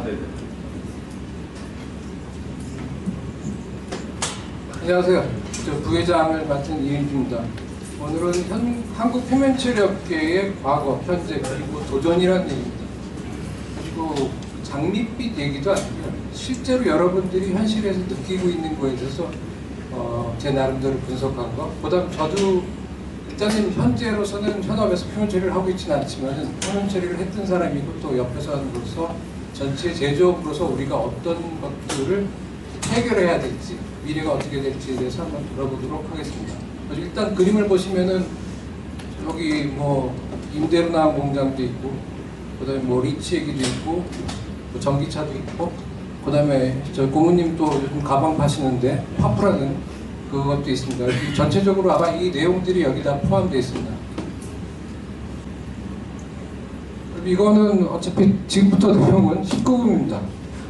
네네. 안녕하세요. 저 부회장을 맡은 이은주입니다. 오늘은 한국 표면처리업계의 과거, 현재, 그리고 도전이라는 얘기입니다. 그리고 장밋빛 얘기도 아니고요. 실제로 여러분들이 현실에서 느끼고 있는 거에 대해서 제 나름대로 분석한 거. 그다음 저도 일단은 현재로서는 현업에서 표면처리를 하고 있지는 않지만 표면처리를 했던 사람이고 또 옆에서 하는으로서 전체 제조업으로서 우리가 어떤 것들을 해결해야 될지 미래가 어떻게 될지에 대해서 한번 돌아보도록 하겠습니다. 일단 그림을 보시면은 여기 뭐 임대로 나온 공장도 있고, 그다음에 뭐 리치 얘기도 있고, 뭐 전기차도 있고, 그다음에 저 고모님 또 요즘 가방 파시는데 파프라는 그것도 있습니다. 전체적으로 아마 이 내용들이 여기다 포함되어 있습니다. 이거는 어차피 지금부터 내용은 19금입니다.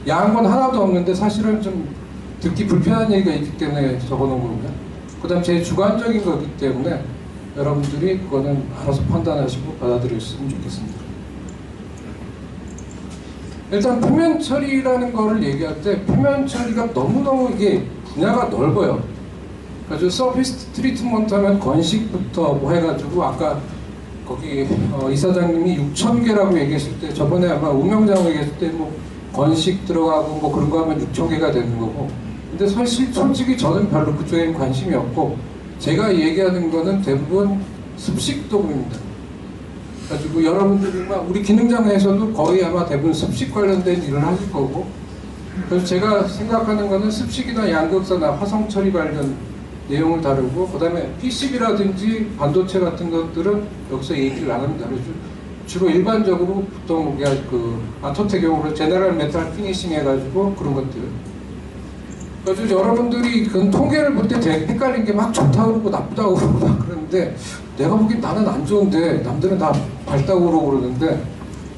야한 건 하나도 없는데 사실은 좀 듣기 불편한 얘기가 있기 때문에 적어놓은 겁니다. 그 다음 제 주관적인 거기 때문에 여러분들이 그거는 알아서 판단하시고 받아들였으면 좋겠습니다. 일단 표면 처리라는 거를 얘기할 때 표면 처리가 너무너무 이게 분야가 넓어요. 그래서 서피스 트리트먼트 하면 건식부터 뭐 해가지고 아까 거기 이사장님이 6,000개라고 얘기했을 때 저번에 아마 우명장 얘기했을 때 뭐 건식 들어가고 뭐 그런 거 하면 6,000개가 되는 거고, 근데 사실 솔직히 저는 별로 그쪽에 관심이 없고 제가 얘기하는 거는 대부분 습식 도구입니다. 그래가지고 여러분들이 우리 기능장에서도 거의 아마 대부분 습식 관련된 일을 하실 거고, 그래서 제가 생각하는 거는 습식이나 양극사나 화성 처리 관련 내용을 다루고, 그 다음에 PCB라든지 반도체 같은 것들은 여기서 얘기를 안 합니다. 주로 일반적으로 보통 그 아토텍 경우로 제너럴 메탈 피니싱 해가지고 그런 것들. 그래서 여러분들이 그 통계를 볼 때 되게 헷갈린 게 막 좋다고 그러고 나쁘다고 그러고 막 그러는데, 내가 보기엔 나는 안 좋은데 남들은 다 밝다고 그러고 그러는데,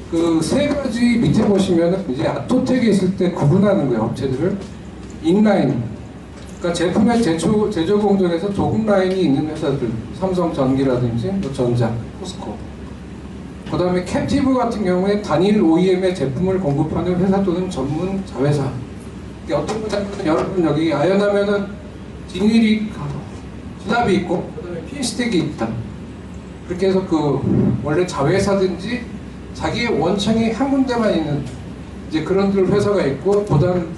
그 세 가지 밑에 보시면은 이제 아토텍에 있을 때 구분하는 거예요, 업체들을. 인라인, 그러니까 제품의 제조 공정에서 도금 라인이 있는 회사들, 삼성전기라든지 뭐 전자, 포스코. 그 다음에 캡티브 같은 경우에 단일 OEM의 제품을 공급하는 회사 또는 전문 자회사. 어떤 분들은 여러분 여기 아연하면은 디닐이 수납이 있고, 그 다음에 핀스택이 있다. 그렇게 해서 그 원래 자회사든지 자기의 원청이 한 군데만 있는 이제 그런 회사가 있고, 그다음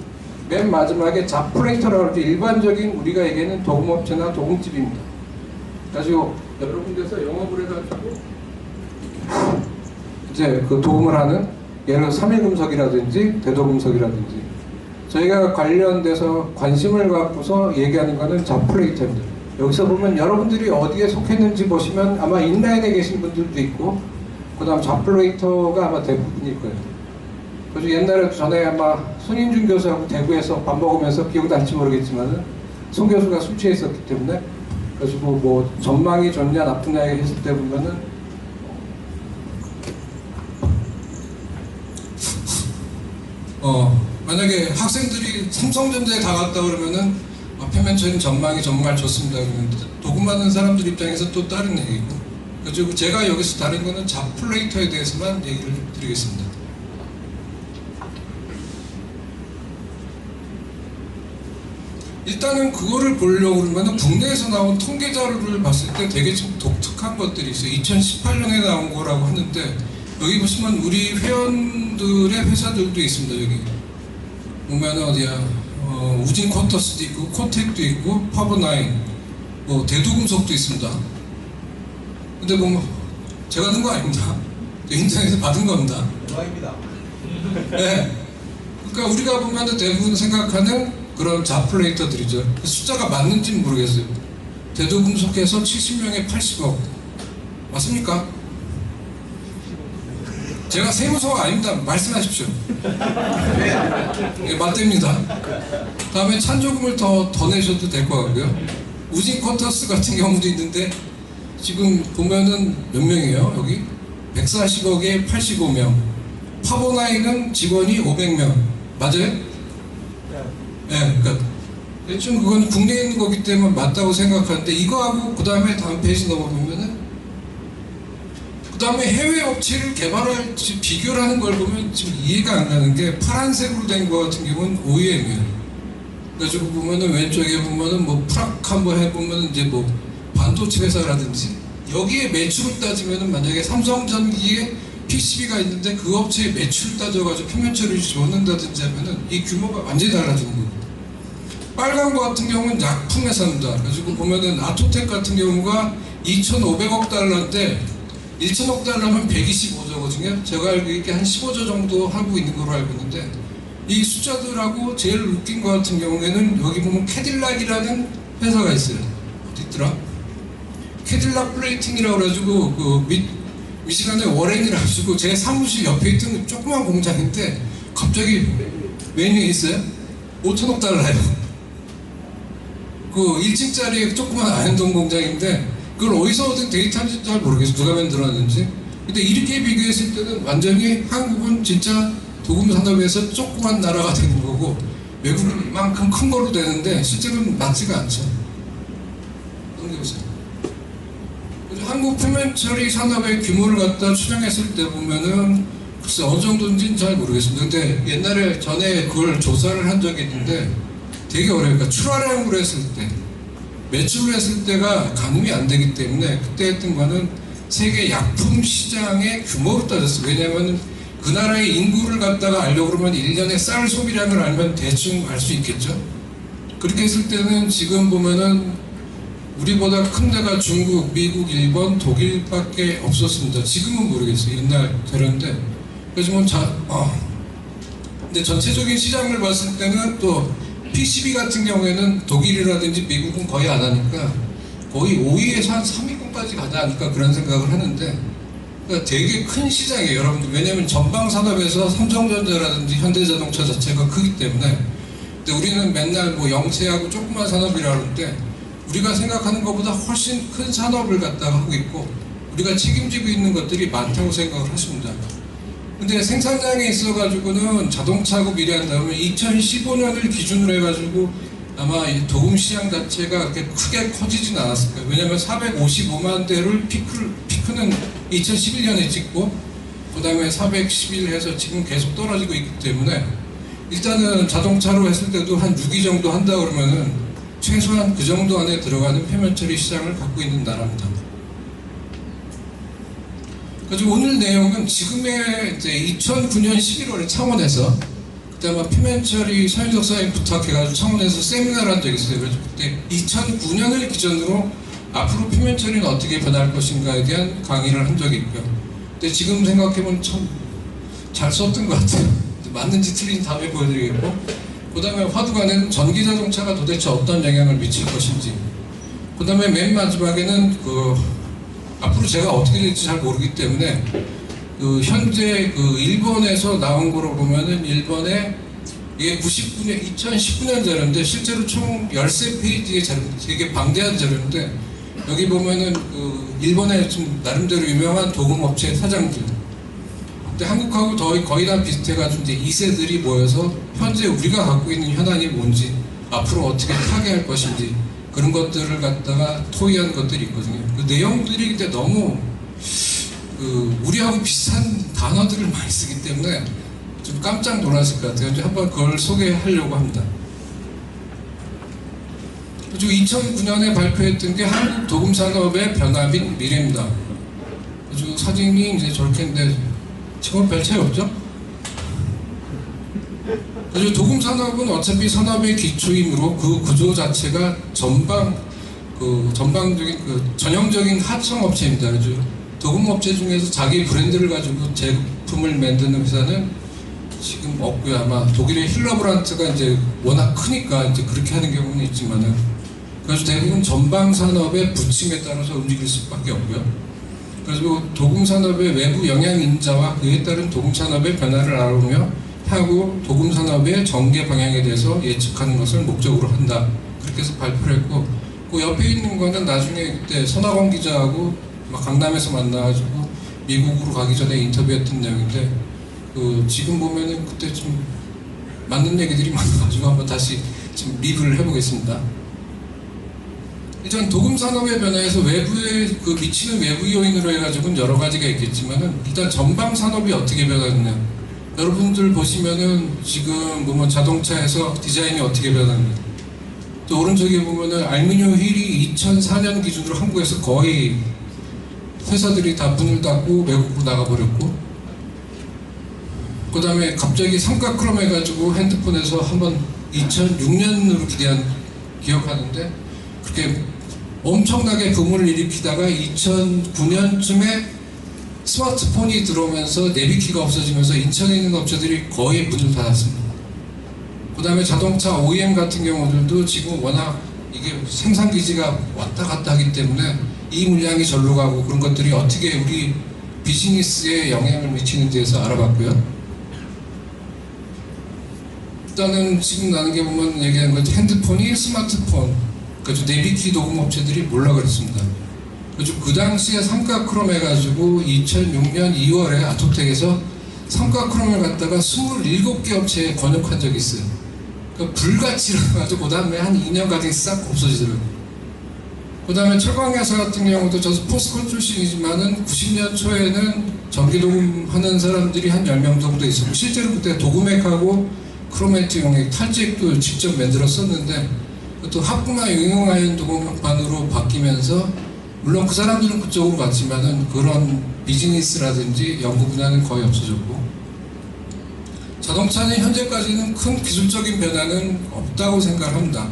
맨 마지막에 잡프레이터라고 하죠. 일반적인 우리가 얘기하는 도금업체나 도금집입니다. 그래가지고 여러 군데서 영업을 해가지고 이제 그 도금을 하는, 예를 들어 3.1금속이라든지 대도금속이라든지 저희가 관련돼서 관심을 갖고서 얘기하는 거는 잡프레이터입니다. 여기서 보면 여러분들이 어디에 속했는지 보시면 아마 인라인에 계신 분들도 있고, 그 다음 잡프레이터가 아마 대부분일 거예요. 그래서 옛날에 전에 아마 손인준 교수하고 대구에서 밥 먹으면서 기억날지 모르겠지만 손 교수가 술 취해 있었기 때문에, 그래가지고 뭐 전망이 좋냐 나쁘냐 했을 때 보면은 만약에 학생들이 삼성전자에 다 갔다 그러면은 표면처리 전망이 정말 좋습니다 그러면 도금하는 사람들 입장에서 또 다른 얘기고, 그리고 제가 여기서 다른 거는 잡플레이터에 대해서만 얘기를 드리겠습니다. 일단은 그거를 보려고 그러면 국내에서 나온 통계 자료를 봤을 때 되게 좀 독특한 것들이 있어요. 2018년에 나온 거라고 하는데, 여기 보시면 우리 회원들의 회사들도 있습니다. 여기 보면 어디야, 우진 쿼터스도 있고 코텍도 있고 파버나인, 뭐 대도금속도 있습니다. 근데 뭐 제가 넣은 거 아닙니다. 인터넷에서 받은 겁니다. 대박입니다. 네. 그러니까 우리가 보면 대부분 생각하는 그런 잡플레이터들이죠. 숫자가 맞는지는 모르겠어요. 대도금속에서 70명에 80억 맞습니까? 제가 세무서가 아닙니다. 말씀하십시오. 네, 맞답니다. 다음에 찬조금을 더 내셔도 될 것 같고요. 우진 쿼터스 같은 경우도 있는데 지금 보면은 몇 명이에요? 여기 140억에 85명. 파버나인은 직원이 500명. 맞아요? 네, 그러니까 대충 그건 국내에 있는 거기 때문에 맞다고 생각하는데, 이거하고 그 다음에 다음 페이지 넘어보면은 그 다음에 해외 업체를 개발할 비교를 하는 걸 보면 지금 이해가 안 가는 게 파란색으로 된 거 같은 경우는 OEM이에요. 그래가지고 보면은 왼쪽에 보면은 뭐 프락 한번 해보면은 이제 뭐 반도체 회사라든지 여기에 매출을 따지면은 만약에 삼성전기에 PCB가 있는데 그 업체의 매출을 따져가지고 표면 처리를 집어넣는다든지 하면은 이 규모가 완전히 달라지는 거예요. 빨간 거 같은 경우는 약품 회사입니다. 그래가지고 보면은 아토텍 같은 경우가 2,500억 달러인데 1,000억 달러면 125조거든요. 제가 알고 있게 한 15조 정도 하고 있는 걸로 알고 있는데 이 숫자들하고 제일 웃긴 거 같은 경우에는 여기 보면 캐딜락이라는 회사가 있어요. 어디 있더라? 캐딜락 플레이팅이라고 그래가지고 그 미시간의 워렌이라고 해가지고 제 사무실 옆에 있던 조그만 공장인데 갑자기 메뉴에 있어요? 5천억 달러예요. 그 1층짜리 조그만 아현동 공장인데 그걸 어디서 얻은 데이터인지 잘 모르겠어요. 누가 만들었는지. 근데 이렇게 비교했을 때는 완전히 한국은 진짜 도금 산업에서 조그만 나라가 되는 거고 외국은 이만큼 큰 걸로 되는데 실제로는 맞지가 않죠. 넘겨보세요. 한국 표면 처리 산업의 규모를 갖다 추정했을 때 보면은 글쎄 어느 정도인지는 잘 모르겠습니다. 근데 옛날에 전에 그걸 조사를 한 적이 있는데 되게 어려워요. 그러니까 출하량으로 했을 때 매출을 했을 때가 가늠이 안 되기 때문에 그때 했던 거는 세계 약품 시장의 규모로 따졌어요. 왜냐하면 그 나라의 인구를 갖다가 알려고 그러면 1년에 쌀 소비량을 알면 대충 알 수 있겠죠. 그렇게 했을 때는 지금 보면은 우리보다 큰 데가 중국, 미국, 일본, 독일밖에 없었습니다. 지금은 모르겠어요. 옛날 되는데 그래서 뭐 근데 전체적인 시장을 봤을 때는 또 PCB 같은 경우에는 독일이라든지 미국은 거의 안 하니까 거의 5위에서 한 3위권까지 가지 않을까 그런 생각을 하는데 그러니까 되게 큰 시장이에요, 여러분들. 왜냐하면 전방 산업에서 삼성전자라든지 현대자동차 자체가 크기 때문에. 근데 우리는 맨날 뭐 영세하고 조그만 산업이라 하는데 우리가 생각하는 것보다 훨씬 큰 산업을 갖다가 하고 있고 우리가 책임지고 있는 것들이 많다고 생각을 하십니다. 근데 생산량에 있어가지고는 자동차하고 비례한다면 2015년을 기준으로 해가지고 아마 이 도금 시장 자체가 그렇게 크게 커지진 않았을 거예요. 왜냐면 455만 대를 피크는 2011년에 찍고 그 다음에 411 해서 지금 계속 떨어지고 있기 때문에 일단은 자동차로 했을 때도 한 6위 정도 한다 그러면은 최소한 그 정도 안에 들어가는 표면 처리 시장을 갖고 있는 나라입니다. 그래서 오늘 내용은 지금의 이제 2009년 11월에 창원에서 그때 아마 표면 처리 서윤석 사장님 부탁해가지고 창원에서 세미나를 한 적이 있어요. 그래서 그때 2009년을 기준으로 앞으로 표면 처리는 어떻게 변할 것인가에 대한 강의를 한 적이 있고요. 근데 지금 생각해보면 참 잘 썼던 것 같아요. 맞는지 틀린지 다음에 보여드리겠고, 그 다음에 화두관에는 전기자동차가 도대체 어떤 영향을 미칠 것인지, 그 다음에 맨 마지막에는 앞으로 제가 어떻게 될지 잘 모르기 때문에 현재 일본에서 나온 거로 보면은 일본에 이게 2019년 자료인데 실제로 총 13페이지의 자료인데 되게 방대한 자료인데 여기 보면은 일본의 좀 나름대로 유명한 도금업체 사장들, 근데 한국하고 거의 다 비슷해가지고 이제 2세들이 모여서 현재 우리가 갖고 있는 현안이 뭔지 앞으로 어떻게 타개할 것인지 그런 것들을 갖다가 토의한 것들이 있거든요. 그 내용들이 근데 너무 우리하고 비슷한 단어들을 많이 쓰기 때문에 좀 깜짝 놀랐을 것 같아요. 이제 한번 그걸 소개하려고 합니다. 그리고 2009년에 발표했던 게 한국 도금 산업의 변화 및 미래입니다. 그리고 사진이 이제 저렇게 했는데 지금은 별 차이 없죠? 그리고 도금 산업은 어차피 산업의 기초이므로 그 구조 자체가 전방적인 전형적인 하청 업체입니다. 그래서 도금 업체 중에서 자기 브랜드를 가지고 제품을 만드는 회사는 지금 없고요. 아마 독일의 힐러브란트가 이제 워낙 크니까 이제 그렇게 하는 경우는 있지만은, 그래서 대부분 전방 산업의 부침에 따라서 움직일 수밖에 없고요. 그래서 도금 산업의 외부 영향 인자와 그에 따른 도금 산업의 변화를 알아보며 향후 도금 산업의 전개 방향에 대해서 예측하는 것을 목적으로 한다. 그렇게 해서 발표를 했고, 그 옆에 있는 거는 나중에 그때 선학원 기자하고 막 강남에서 만나가지고 미국으로 가기 전에 인터뷰했던 내용인데, 지금 보면은 그때 좀 맞는 얘기들이 많아가지고 한번 다시 좀 리뷰를 해보겠습니다. 일단 도금 산업의 변화에서 외부의 그 미치는 외부 요인으로 해가지고는 여러 가지가 있겠지만은 일단 전방 산업이 어떻게 변했냐. 여러분들 보시면은 지금 보면 자동차에서 디자인이 어떻게 변합니다. 또 오른쪽에 보면은 알루미늄 휠이 2004년 기준으로 한국에서 거의 회사들이 다 문을 닫고 외국으로 나가버렸고, 그 다음에 갑자기 삼각크롬 해가지고 핸드폰에서 한번 2006년으로 기억하는데 그렇게 엄청나게 부문을 일으키다가 2009년쯤에 스마트폰이 들어오면서 내비키가 없어지면서 인천에 있는 업체들이 거의 문을 닫았습니다. 그 다음에 자동차 OEM 같은 경우들도 지금 워낙 이게 생산기지가 왔다 갔다 하기 때문에 이 물량이 절로 가고 그런 것들이 어떻게 우리 비즈니스에 영향을 미치는지에서 알아봤고요. 일단은 지금 나는 게 보면 얘기하는 건 핸드폰이 스마트폰, 그래서 내비키 도금 업체들이 몰라 그랬습니다. 그래서 그 당시에 삼각크롬 해가지고 2006년 2월에 아토텍에서 삼각크롬을 갖다가 27개 업체에 권역한 적이 있어요. 그러니까 불같이 일어나가지고 그 다음에 한 2년까지 싹 없어지더라고요. 그 다음에 철광회사 같은 경우도 저도 포스코 출신이지만은 90년 초에는 전기도금 하는 사람들이 한 10명 정도 있었고, 실제로 그때 도금액하고 크로메트 용액 탈지액도 직접 만들었었는데, 또 합금화 용융아연 도금판으로 바뀌면서 물론 그 사람들은 그쪽으로 갔지만은 그런 비즈니스라든지 연구 분야는 거의 없어졌고, 자동차는 현재까지는 큰 기술적인 변화는 없다고 생각합니다.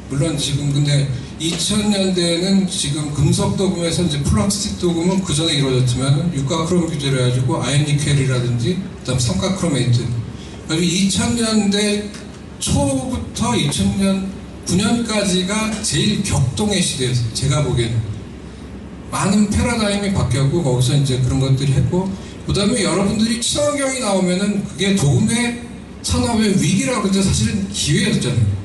물론 지금 근데 2000년대에는 지금 금속 도금에서 이제 플라스틱 도금은 그 전에 이루어졌지만 육가크롬 규제를 해가지고 아연니켈이라든지 그다음 삼각크로메이트, 그리고 2000년대 초부터 2000년 9년까지가 제일 격동의 시대였어요. 제가 보기에는 많은 패러다임이 바뀌었고 거기서 이제 그런 것들이 했고, 그 다음에 여러분들이 친환경이 나오면은 그게 도금의 산업의 위기라고 해도 사실은 기회였잖아요.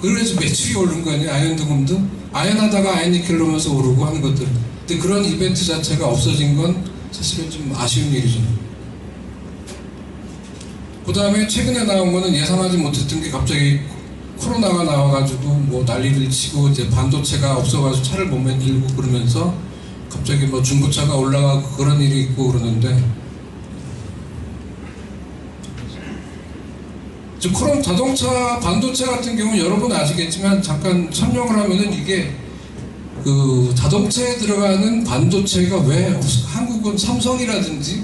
그래서 매출이 오른 거 아니에요. 아연 도금도 아연하다가 아연니켈 넣으면서 오르고 하는 것들. 근데 그런 이벤트 자체가 없어진 건 사실은 좀 아쉬운 일이죠. 그 다음에 최근에 나온 거는 예상하지 못했던 게 갑자기 코로나가 나와가지고 뭐 난리를 치고 이제 반도체가 없어가지고 차를 못 만들고 그러면서 갑자기 뭐 중고차가 올라가고 그런 일이 있고 그러는데, 코롬 자동차 반도체 같은 경우는 여러분 아시겠지만 잠깐 설명을 하면은 이게 그 자동차에 들어가는 반도체가 왜 한국은 삼성이라든지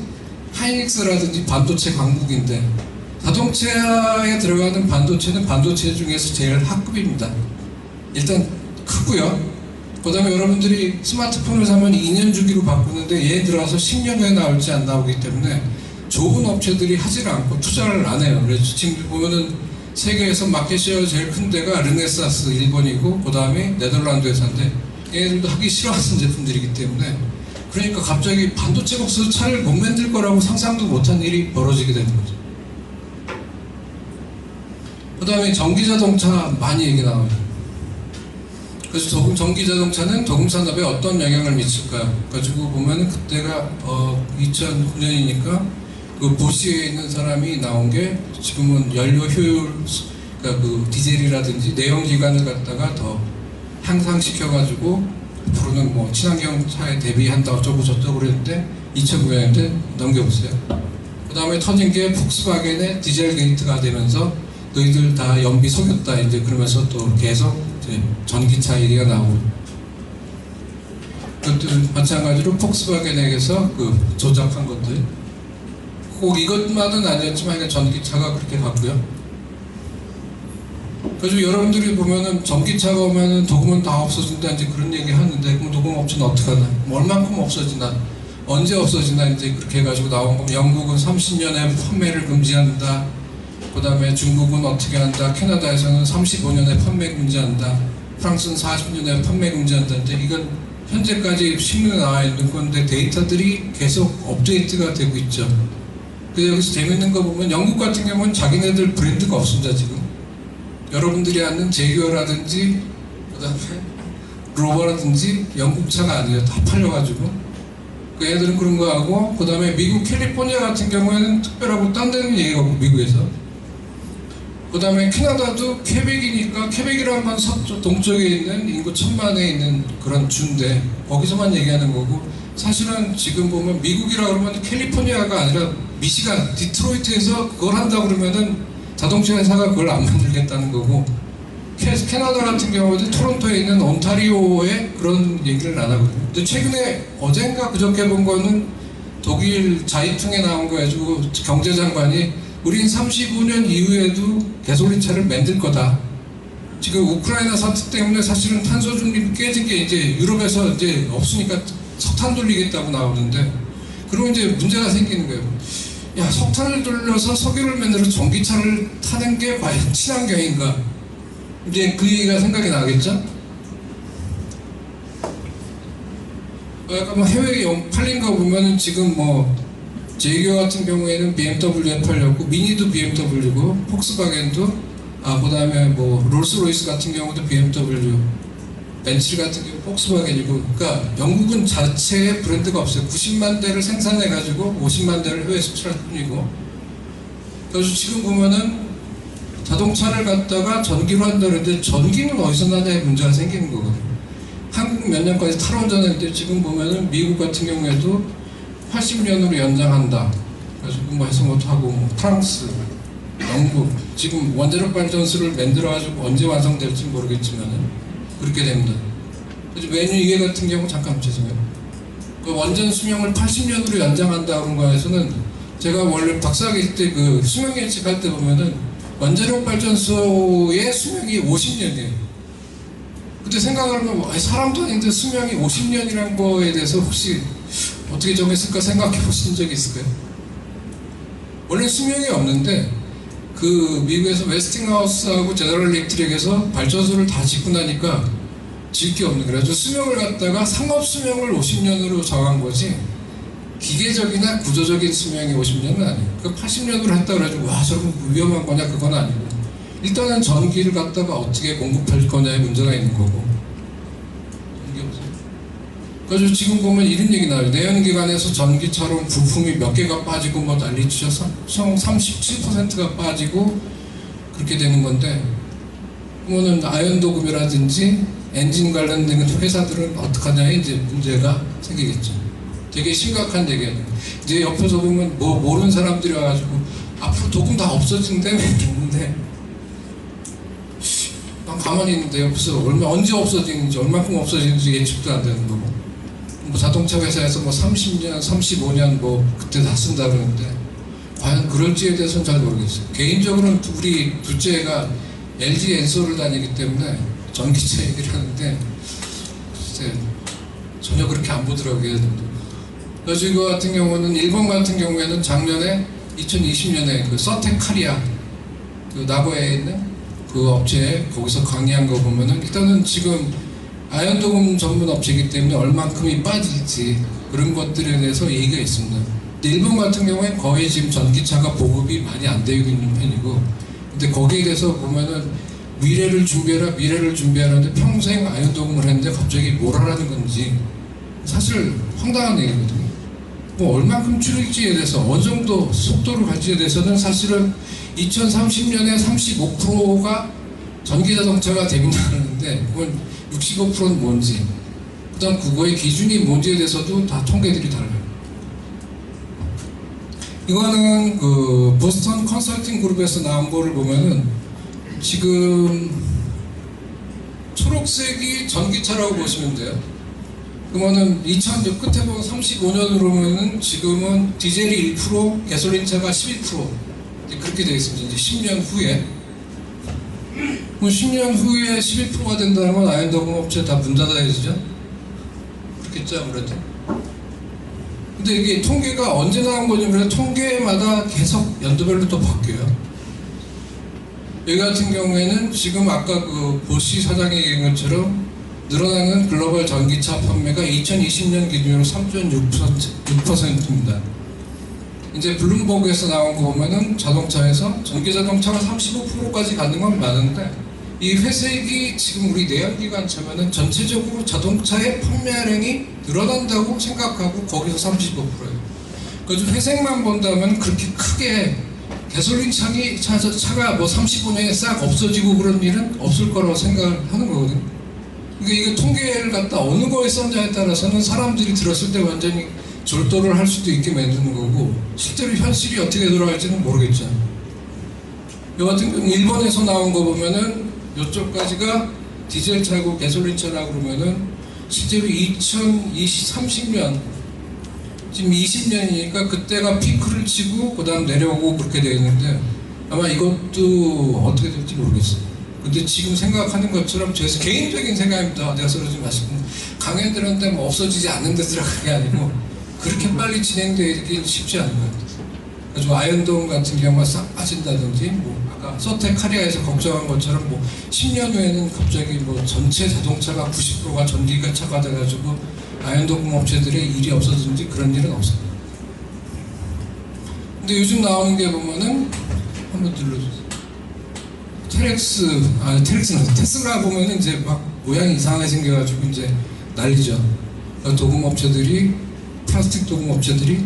하이닉스라든지 반도체 강국인데 자동차에 들어가는 반도체는 반도체 중에서 제일 하급입니다. 일단 크고요. 그 다음에 여러분들이 스마트폰을 사면 2년 주기로 바꾸는데 얘 들어와서 10년 후에 나올지 안 나오기 때문에 좋은 업체들이 하질 않고 투자를 안 해요. 그래서 지금 보면은 세계에서 마켓시어가 제일 큰 데가 르네사스 일본이고 그 다음에 네덜란드 회사인데 얘네들도 하기 싫어하는 제품들이기 때문에, 그러니까 갑자기 반도체가 없어서 차를 못 만들 거라고 상상도 못한 일이 벌어지게 되는 거죠. 그 다음에 전기자동차 많이 얘기 나와요. 그래서 전기자동차는 도금산업에 어떤 영향을 미칠까요? 가지고 보면은 그때가 2009년이니까 그 보시에 있는 사람이 나온 게 지금은 연료 효율, 그러니까 그 디젤이라든지 내연기관을 갖다가 더 향상시켜가지고 앞으로는 뭐 친환경 차에 대비한다 어쩌고 저쩌고 그랬는데 2009년인데 넘겨보세요. 그 다음에 터진 게 폭스바겐의 디젤 게이트가 되면서 너희들 다 연비 속였다 이제 그러면서 또 계속 이제 전기차 얘기가 나오고, 그것도 마찬가지로 폭스바겐에게서 그 조작한 것들 꼭 이것만은 아니었지만 전기차가 그렇게 갔고요. 그래서 여러분들이 보면은 전기차가 오면은 도금은 다 없어진다 이제 그런 얘기 하는데, 그럼 도금 업체는 어떻게 하나? 뭐 얼만큼 없어지나? 언제 없어지나 이제 그렇게 해가지고 나온 거면 영국은 30년에 판매를 금지한다. 그 다음에 중국은 어떻게 한다. 캐나다에서는 35년에 판매 금지한다. 프랑스는 40년에 판매 금지한다. 이제 이건 현재까지 신문에 나와 있는 건데 데이터들이 계속 업데이트가 되고 있죠. 그래서 여기서 재밌는 거 보면 영국 같은 경우는 자기네들 브랜드가 없습니다. 지금 여러분들이 아는 제규어라든지 그 다음에 로버라든지 영국 차가 아니에요. 다 팔려가지고 그 애들은 그런 거 하고, 그 다음에 미국 캘리포니아 같은 경우에는 특별하고 딴 데는 얘기가 없고 미국에서 그 다음에 캐나다도 퀘벡이니까, 퀘벡이라는 건 동쪽에 있는 인구 1000만에 있는 그런 주인데 거기서만 얘기하는 거고, 사실은 지금 보면 미국이라 그러면 캘리포니아가 아니라 미시간, 디트로이트에서 그걸 한다 그러면은 자동차 회사가 그걸 안 만들겠다는 거고, 캐나다 같은 경우도 토론토에 있는 온타리오에 그런 얘기를 안 하거든요. 근데 최근에 어젠가 그저께 본 거는 독일 자이퉁에 나온 거 가지고 경제장관이 우린 35년 이후에도 가솔린 차를 만들 거다. 지금 우크라이나 사태 때문에 사실은 탄소 중립이 깨진 게 이제 유럽에서 이제 없으니까 석탄 돌리겠다고 나오는데, 그러면 이제 문제가 생기는 거예요. 야, 석탄을 돌려서 석유를 만들어 전기차를 타는 게 과연 친환경인가? 이제 그 얘기가 생각이 나겠죠? 약간 뭐 해외에 팔린 거 보면은 지금 뭐 제규어 같은 경우에는 BMW에 팔렸고, 미니도 BMW고, 폭스바겐도, 그 다음에 뭐 롤스로이스 같은 경우도 BMW, 벤츠 같은 경우 폭스바겐이고, 그러니까 영국은 자체의 브랜드가 없어요. 90만 대를 생산해가지고 50만 대를 해외에 수출할 뿐이고. 그래서 지금 보면은 자동차를 갖다가 전기로 한다는데 전기는 어디서 나냐의 문제가 생기는 거거든요. 한국 몇 년까지 탈원전했는데 지금 보면은 미국 같은 경우에도 80년으로 연장한다. 그래서 뭐 해서 못하고, 뭐 프랑스, 영국, 지금 원자력 발전소를 만들어가지고 언제 완성될지 모르겠지만은 그렇게 됩니다. 그래서 메뉴 이게 같은 경우, 잠깐 죄송해요. 그 원전 수명을 80년으로 연장한다 그런 거에서는 제가 원래 박사학위 때 그 수명 예측할 때 보면은 원자력 발전소의 수명이 50년이에요. 그때 생각을 하면 사람도 아닌데 수명이 50년이라는 거에 대해서 혹시 어떻게 정했을까 생각해 보신 적이 있을까요? 원래 수명이 없는데 그 미국에서 웨스팅하우스하고 제너럴 일렉트릭에서 발전소를 다 짓고 나니까 질 게 없는 거예요. 그래서 수명을 갖다가 상업 수명을 50년으로 정한 거지 기계적이나 구조적인 수명이 50년은 아니에요. 그 80년으로 했다 그래가지고 와 저건 위험한 거냐, 그건 아니고, 일단은 전기를 갖다가 어떻게 공급할 거냐의 문제가 있는 거고. 그래서 지금 보면 이런 얘기 나와요. 내연기관에서 전기차로 부품이 몇 개가 빠지고 뭐 난리치셔서 총 37%가 빠지고 그렇게 되는 건데, 그러면은 아연도금이라든지 엔진 관련된 회사들은 어떡하냐에 이제 문제가 생기겠죠. 되게 심각한 얘기예요. 이제 옆에서 보면 뭐 모르는 사람들이 와가지고 앞으로 도금 다 없어진다며 했는데, 난 가만히 있는데 옆에서 언제 없어지는지, 얼마큼 없어지는지 예측도 안 되는 거고, 뭐 자동차 회사에서 뭐 30년, 35년 뭐 그때 다 쓴다 그러는데 과연 그럴지에 대해서는 잘 모르겠어요. 개인적으로는 우리 둘째가 LG 엔소를 다니기 때문에 전기차 얘기를 하는데 글쎄 전혀 그렇게 안 보더라고요. 그래서 이거 같은 경우는 일본 같은 경우에는 작년에 2020년에 그 서테카리아 그 나고야에 있는 그 업체에 거기서 강의한 거 보면은 일단은 지금 아연도금 전문 업체이기 때문에 얼만큼이 빠질지 그런 것들에 대해서 얘기가 있습니다. 근데 일본 같은 경우에 거의 지금 전기차가 보급이 많이 안 되고 있는 편이고, 근데 거기에 대해서 보면은 미래를 준비하는데 평생 아연도금을 했는데 갑자기 뭘 하라는 건지 사실 황당한 얘기거든요. 뭐 얼만큼 줄일지에 대해서 어느 정도 속도를 갈지에 대해서는 사실은 2030년에 35%가 전기자동차가 됩니다는데 그건 65%는 뭔지, 그 다음 그거의 기준이 뭔지에 대해서도 다 통계들이 달라요. 이거는 그 보스턴 컨설팅 그룹에서 나온 거를 보면은 지금 초록색이 전기차라고 보시면 돼요. 그러면은 2000년 끝에 보면 35년으로 보면은 지금은 디젤이 1%, 가솔린차가 11% 그렇게 되어 있습니다. 이제 10년 후에. 10년 후에 11%가 된다면 아연도금 업체 다 문 닫아야죠. 그렇겠죠, 아무래도. 근데 이게 통계가 언제 나온 거냐면 통계마다 계속 연도별로 또 바뀌어요. 여기 같은 경우에는 지금 아까 그 보시 사장이 얘기한 것처럼 늘어나는 글로벌 전기차 판매가 2020년 기준으로 3.6%입니다. 이제 블룸버그에서 나온 거 보면은 자동차에서 전기자동차가 35%까지 가는 건 많은데, 이 회색이 지금 우리 내연기관차면은 전체적으로 자동차의 판매량이 늘어난다고 생각하고 거기서 35%예요. 그래서 회색만 본다면 그렇게 크게 가솔린 차가 뭐 35년에 싹 없어지고 그런 일은 없을 거라고 생각을 하는 거거든요. 그러니까 이거 통계를 갖다 어느 거에 썼냐에 따라서는 사람들이 들었을 때 완전히 절도를 할 수도 있게 만드는 거고, 실제로 현실이 어떻게 돌아갈지는 모르겠죠. 요 같은 경우 일본에서 나온 거 보면은 요쪽까지가 디젤 차고 가솔린 차라고 그러면은 실제로 2030년, 지금 20년이니까 그때가 피크를 치고 그 다음 내려오고 그렇게 되어 있는데, 아마 이것도 어떻게 될지 모르겠어요. 근데 지금 생각하는 것처럼 제 개인적인 생각입니다. 내가 쓰러지지 마시고, 강애들한테 뭐 없어지지 않는 데 들어간 게 아니고 그렇게 빨리 진행되긴 쉽지 않은 것 같아요. 그래서 아현동 같은 경우가 싹 빠진다든지, 뭐 아까 서택카리아에서 걱정한 것처럼 뭐 10년 후에는 갑자기 뭐 전체 자동차가 90%가 전기차가 돼가지고 아현동 업체들의 일이 없어지든지 그런 일은 없어요. 근데 요즘 나오는 게 보면은 한번 눌러주세요. 테렉스는 테슬라 보면은 이제 막 모양이 이상하게 생겨가지고 이제 난리죠. 도금 업체들이, 플라스틱 도금 업체들이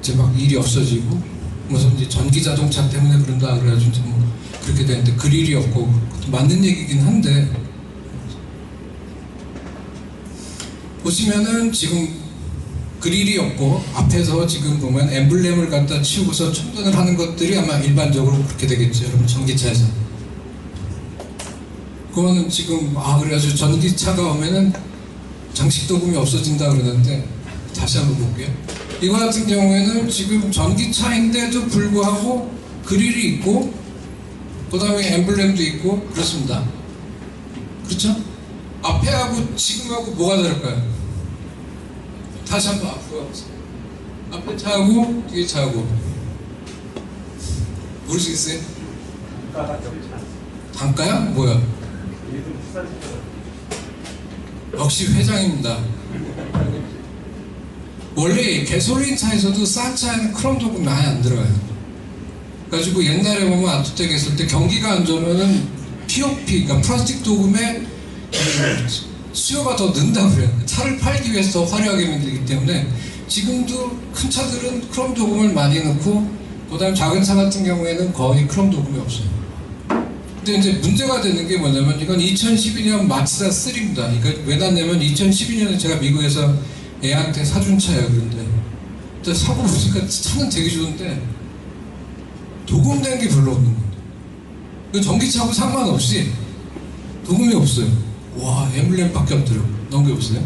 이제 막 일이 없어지고, 무슨 이제 전기 자동차 때문에 그런다 그래가지고 뭐 그렇게 되는데, 그릴이 없고 맞는 얘기긴 한데, 보시면은 지금 그릴이 없고 앞에서 지금 보면 엠블렘을 갖다 치우고서 충전을 하는 것들이 아마 일반적으로 그렇게 되겠죠, 여러분. 전기차에서 그거는 지금 그래가지고 전기차가 오면은 장식 도금이 없어진다 그러는데, 다시 한번 볼게요. 이거 같은 경우에는 지금 전기차인데도 불구하고 그릴이 있고 그 다음에 엠블렘도 있고 그렇습니다. 그렇죠? 앞에하고 지금하고 뭐가 다를까요? 다시 한번 앞으로 가보세요. 앞에 차하고 뒤에 차하고 모르시겠어요? 단가야? 뭐야? 역시 회장입니다. 원래 가솔린 차에서도 싼 차에는 크롬 도금 많이 안 들어가요. 그래가지고 옛날에 보면 아토텍 했을 때 경기가 안 좋으면은 POP, 그러니까 플라스틱 도금에 수요가 더 는다고 그래요. 차를 팔기 위해서 더 화려하게 만들기 때문에 지금도 큰 차들은 크롬 도금을 많이 넣고, 그 다음 작은 차 같은 경우에는 거의 크롬 도금이 없어요. 근데 이제 문제가 되는 게 뭐냐면, 이건 2012년 마츠다 3입니다. 그러니까 왜 났냐면 2012년에 제가 미국에서 애한테 사준 차예요. 그런데 사고 보니까 차는 되게 좋은데 도금된 게 별로 없는 거예요. 전기차하고 상관없이 도금이 없어요. 와, 엠블렘밖에 없더라고요. 넘겨보세요.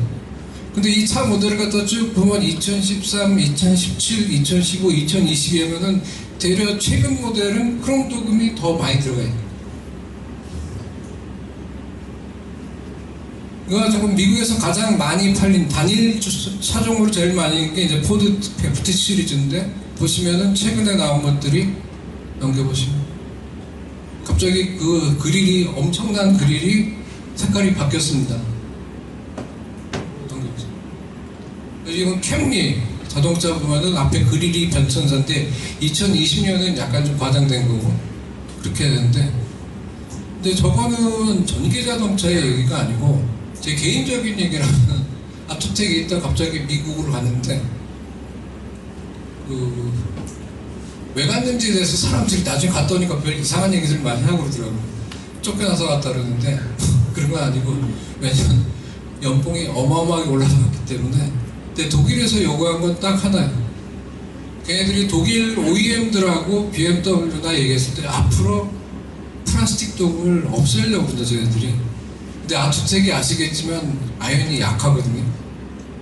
근데 이 차 모델을 갖다 쭉 보면 2013, 2017, 2015, 2020이면은 대략 최근 모델은 크롬 도금이 더 많이 들어가요. 그래가지고 미국에서 가장 많이 팔린 단일 차종으로 제일 많이 있는 게 이제 포드 F-T 시리즈인데, 보시면은 최근에 나온 것들이, 넘겨보시면 갑자기 그 그릴이, 엄청난 그릴이 색깔이 바뀌었습니다. 넘겨보세요. 이건 캠리 자동차 보면은 앞에 그릴이 변천사인데 2020년은 약간 좀 과장된 거고 그렇게 되는데, 근데 저거는 전기 자동차의 얘기가 아니고 제 개인적인 얘기라면, 아토텍에 있다 갑자기 미국으로 갔는데 왜 갔는지에 대해서 사람들이 나중에 갔더니까 별 이상한 얘기를 많이 하고 그러더라고요. 쫓겨나서 갔다 그러는데 그런 건 아니고, 왜냐면 연봉이 어마어마하게 올라갔기 때문에. 근데 독일에서 요구한 건 딱 하나예요. 걔네들이 독일 OEM들하고 BMW나 얘기했을 때 앞으로 플라스틱 도금을 없애려고 그런다, 쟤네들이. 근데 아토텍이 아시겠지만 아연이 약하거든요.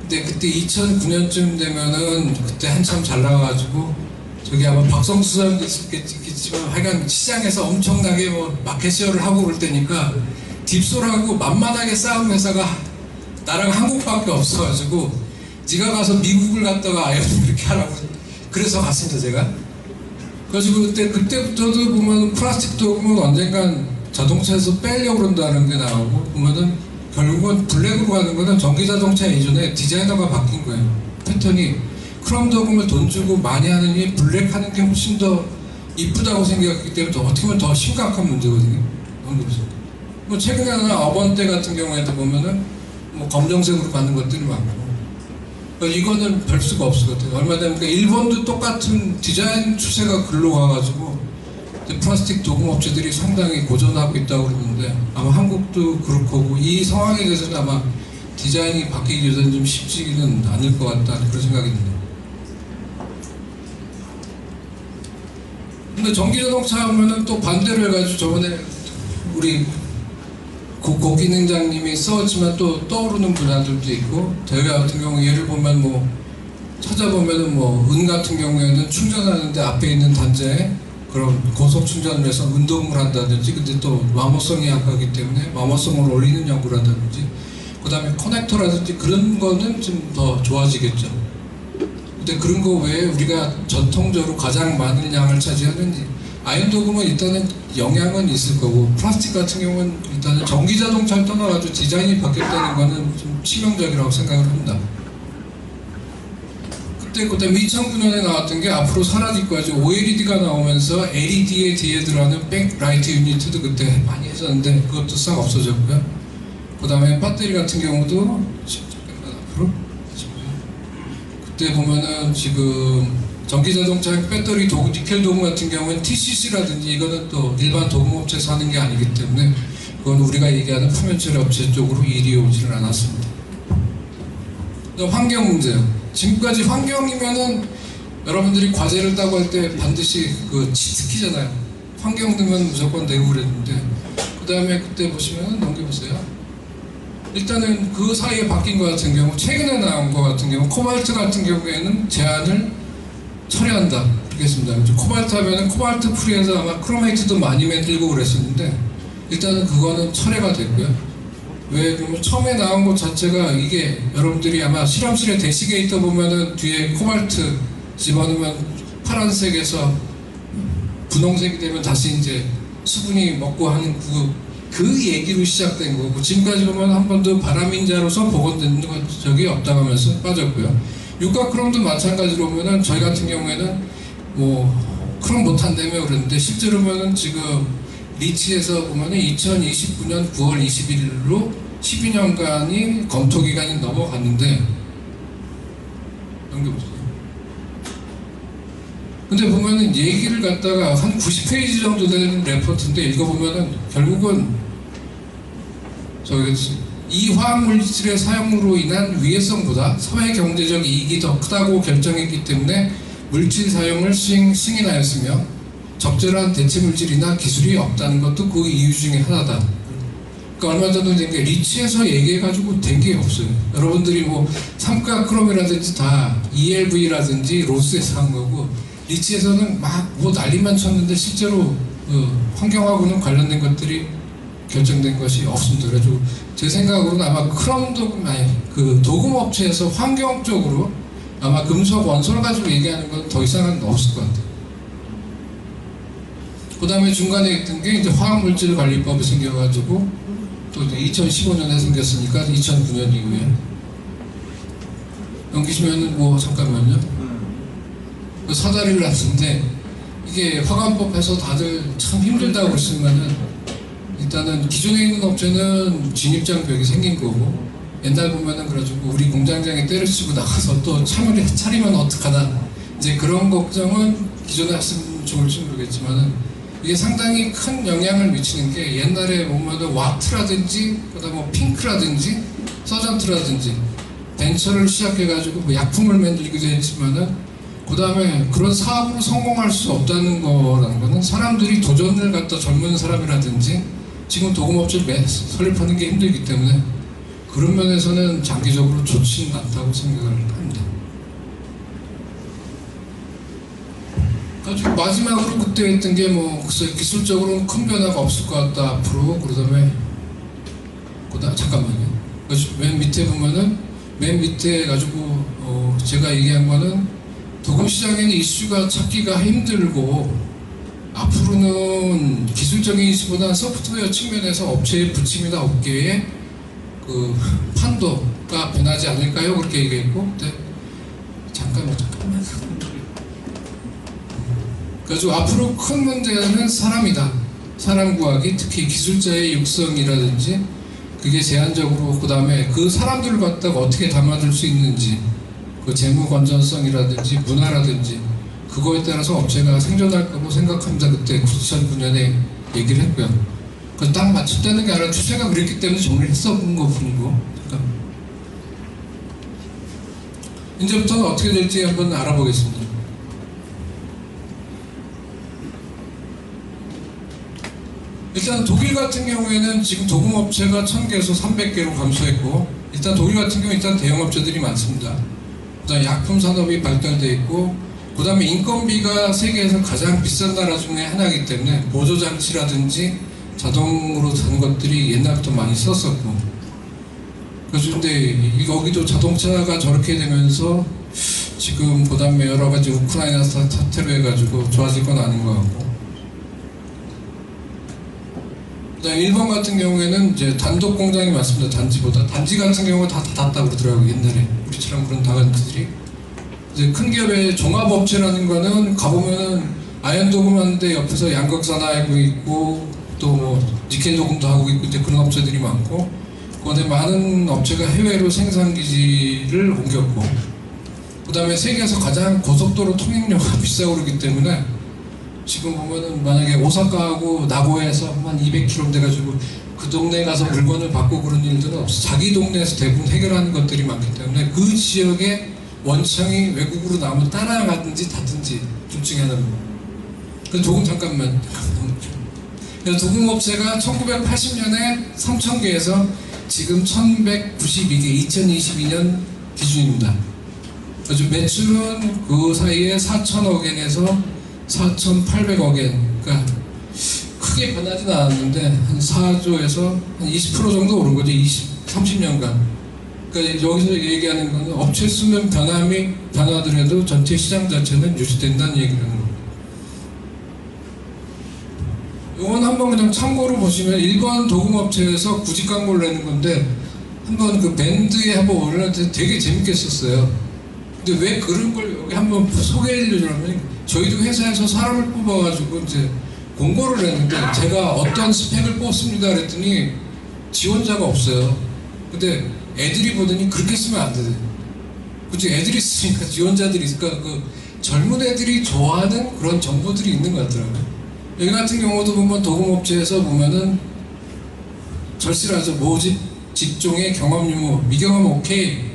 근데 그때 2009년쯤 되면은 그때 한참 잘 나와가지고, 저기 아마 박성수 사람도 있겠지만 하여간 시장에서 엄청나게 뭐 마켓시어를 하고 그럴 때니까 딥솔하고 만만하게 싸운 회사가 나랑 한국밖에 없어가지고, 네가 가서 미국을 갔다가 아연을 이렇게 하라고, 그래서 갔습니다 제가. 그래가지고 그때부터도 보면 플라스틱 도금은 언젠간 자동차에서 빼려고 그런다는 게 나오고, 보면은 결국은 블랙으로 가는 거는 전기자동차 이전에 디자이너가 바뀐 거예요. 패턴이 크롬 도금을 돈 주고 많이 하느니 블랙 하는 게 훨씬 더 이쁘다고 생각했기 때문에 어떻게 보면 더 심각한 문제거든요. 뭐 최근에는 어번때 같은 경우에도 보면은 뭐 검정색으로 가는 것들이 많고, 이거는 별 수가 없을 것 같아요. 얼마 전에 일본도 똑같은 디자인 추세가 글로 가가지고 플라스틱 도금 업체들이 상당히 고전하고 있다고 그러는데 아마 한국도 그럴 거고 이 상황에 대해서는 아마 디자인이 바뀌기 위해서는 좀 쉽지는 않을 것 같다는 그런 생각이 듭니다. 근데 전기자동차 하면은 또 반대로 해가지고 저번에 우리 고기능장님이 써왔지만 또 떠오르는 분야들도 있고 대회 같은 경우 예를 보면 뭐 찾아보면은 뭐 은 같은 경우에는 충전하는데 앞에 있는 단자에 그런 고속 충전을 해서 운동을 한다든지 근데 또 마모성이 약하기 때문에 마모성을 올리는 연구를 한다든지 그 다음에 커넥터라든지 그런 거는 좀 더 좋아지겠죠. 근데 그런 거 외에 우리가 전통적으로 가장 많은 양을 차지하는 아연 도금은 일단은 영향은 있을 거고 플라스틱 같은 경우는 일단은 전기자동차를 떠나가지고 디자인이 바뀌었다는 거는 좀 치명적이라고 생각을 합니다. 그다음에 2009년에 나왔던 게 앞으로 사라질 거죠. OLED가 나오면서 LED에 뒤에 들어가는 백라이트 유니트도 그때 많이 했었는데 그것도 싹 없어졌고요. 그 다음에 배터리 같은 경우도 잠깐만 앞으로 그때 보면은 지금 전기자동차 배터리 도금, 니켈 도금 같은 경우는 TCC라든지 이거는 또 일반 도금업체에서 하는 게 아니기 때문에 그건 우리가 얘기하는 표면처리 업체 쪽으로 일이 오지는 않았습니다. 환경 문제요. 지금까지 환경이면은 여러분들이 과제를 따고 할 때 반드시 그 치트키잖아요. 환경 등은 무조건 내고 그랬는데 그 다음에 그때 보시면은 넘겨보세요. 일단은 그 사이에 바뀐 것 같은 경우 최근에 나온 것 같은 경우 코발트 같은 경우에는 제한을 철회한다 이렇게 했습니다. 코발트 하면은 코발트 프리에서 아마 크로메이트도 많이 만들고 그랬었는데 일단은 그거는 철회가 됐고요. 왜 그러면 처음에 나온 것 자체가 이게 여러분들이 아마 실험실에 대시게이터 보면은 뒤에 코발트 집어넣으면 파란색에서 분홍색이 되면 다시 이제 수분이 먹고 하는 그 얘기로 시작된 거고 지금까지 보면 한 번도 바람인자로서 복원된 적이 없다고 하면서 빠졌고요. 육각크롬도 마찬가지로 보면은 저희 같은 경우에는 뭐 크롬 못한다며 그랬는데 실제로 보면은 지금 리치에서 보면은 2029년 9월 21일로 12년간이 검토 기간이 넘어갔는데 넘겨보세요. 근데 보면은 얘기를 갖다가 한 90페이지 정도 되는 레포트인데 읽어보면은 결국은 이 화학물질의 사용으로 인한 위해성보다 사회 경제적 이익이 더 크다고 결정했기 때문에 물질 사용을 승인하였으며 적절한 대체 물질이나 기술이 없다는 것도 그 이유 중에 하나다. 그러니까 얼마 전에 된 게 리치에서 얘기해가지고 된 게 없어요. 여러분들이 뭐 삼각크롬이라든지 다 ELV라든지 로스에서 한 거고 리치에서는 막 뭐 난리만 쳤는데 실제로 환경하고는 관련된 것들이 결정된 것이 없습니다. 그래서 제 생각으로는 아마 크롬 도금 그 도금 업체에서 환경 쪽으로 아마 금속 원소를 가지고 얘기하는 건 더 이상은 없을 것 같아요. 그 다음에 중간에 있던 게 이제 화학물질관리법이 생겨가지고 또 2015년에 생겼으니까 2009년 이후에 넘기시면은 뭐 잠깐만요. 그 사다리를 놨는데 이게 화관법에서 다들 참 힘들다고 그랬으면은 일단은 기존에 있는 업체는 진입장벽이 생긴 거고 옛날 보면은 그래가지고 우리 공장장이 때려치고 나가서 또 차리면 어떡하나 이제 그런 걱정은 기존에 했으면 좋을지 모르겠지만은 이게 상당히 큰 영향을 미치는 게 옛날에 보면은 와트라든지 그다음에 뭐 핑크라든지 서전트라든지 벤처를 시작해가지고 뭐 약품을 만들기도 했지만은 그 다음에 그런 사업으로 성공할 수 없다는 거라는 거는 사람들이 도전을 갖다 젊은 사람이라든지 지금 도금업체를 설립하는 게 힘들기 때문에 그런 면에서는 장기적으로 좋지는 않다고 생각을 합니다. 가지고 마지막으로 그때 했던 게 뭐 기술적으로는 큰 변화가 없을 것 같다 앞으로. 그다음에 잠깐만요. 맨 밑에 보면은 맨 밑에 가지고 제가 얘기한 거는 도금 시장에는 이슈가 찾기가 힘들고 앞으로는 기술적인 이슈보다 소프트웨어 측면에서 업체의 부침이나 업계의 그 판도가 변하지 않을까요? 그렇게 얘기했고 잠깐만 그래서 앞으로 큰 문제는 사람이다. 사람 구하기, 특히 기술자의 육성이라든지 그게 제한적으로 그 다음에 그 사람들을 갖다가 어떻게 담아줄 수 있는지 그 재무 건전성이라든지 문화라든지 그거에 따라서 업체가 생존할 거라고 생각합니다. 그때 2009년에 얘기를 했고요. 그건 딱 맞췄다는 게 아니라 추세가 그랬기 때문에 정리를 했었던 거고. 이제부터는 어떻게 될지 한번 알아보겠습니다. 일단 독일 같은 경우에는 지금 도금업체가 1000개에서 300개로 감소했고, 일단 독일 같은 경우는 일단 대형업체들이 많습니다. 그다음 약품 산업이 발달돼 있고, 그다음에 인건비가 세계에서 가장 비싼 나라 중에 하나이기 때문에 보조장치라든지 자동으로 된 것들이 옛날부터 많이 썼었고, 그래서 근데 여기도 자동차가 저렇게 되면서 지금 그다음에 여러 가지 우크라이나 사태로 해가지고 좋아질 건 아닌 것 같고, 그다음 일본 같은 경우에는 이제 단독 공장이 많습니다. 단지보다 단지 같은 경우가 다 닫았다고 그러더라고요. 옛날에 우리처럼 그런 다단지들이. 이제 큰 기업의 종합업체라는 거는 가보면은 아연 도금하는데 옆에서 양극산 하고 있고 또 뭐 니켈 도금도 하고 있고 이제 그런 업체들이 많고, 그런데 많은 업체가 해외로 생산 기지를 옮겼고, 그다음에 세계에서 가장 고속도로 통행료가 비싸고 그러기 때문에 지금 보면은 만약에 오사카하고 나고야에서 한 200km 돼가지고 그 동네에 가서 물건을 받고 그런 일들은 없어. 자기 동네에서 대부분 해결하는 것들이 많기 때문에 그 지역의 원청이 외국으로 나오면 따라가든지 닫든지 둘 중에 하나는. 그래서 조금 잠깐만. 그래서 도금업체가 1980년에 3000개에서 지금 1192개, 2022년 기준입니다. 그래서 매출은 그 사이에 4000억엔에서 4,800억엔, 그러니까 크게 변하지는 않았는데 한 4조에서 한 20% 정도 오른 거죠. 30년간. 그러니까 여기서 얘기하는 거는 업체 수는 변하더라도 전체 시장 자체는 유지된다는 얘기를 하는 겁니다. 이건 한번 그냥 참고로 보시면 일본 도금업체에서 구직 광고를 내는 건데, 한번 그 밴드에 한번 올려놨을 때 되게 재밌게 썼어요. 근데 왜 그런 걸 여기 한번 소개해드리려면, 저희도 회사에서 사람을 뽑아가지고 이제 공고를 했는데 제가 어떤 스펙을 뽑습니다 그랬더니 지원자가 없어요. 근데 애들이 보더니 그렇게 쓰면 안 돼. 그치? 애들이 쓰니까 지원자들이 있으니까 그 젊은 애들이 좋아하는 그런 정보들이 있는 것 같더라고요. 여기 같은 경우도 보면 도금업체에서 보면은 절실하죠. 모집 직종의 경험 유무, 미경험 오케이.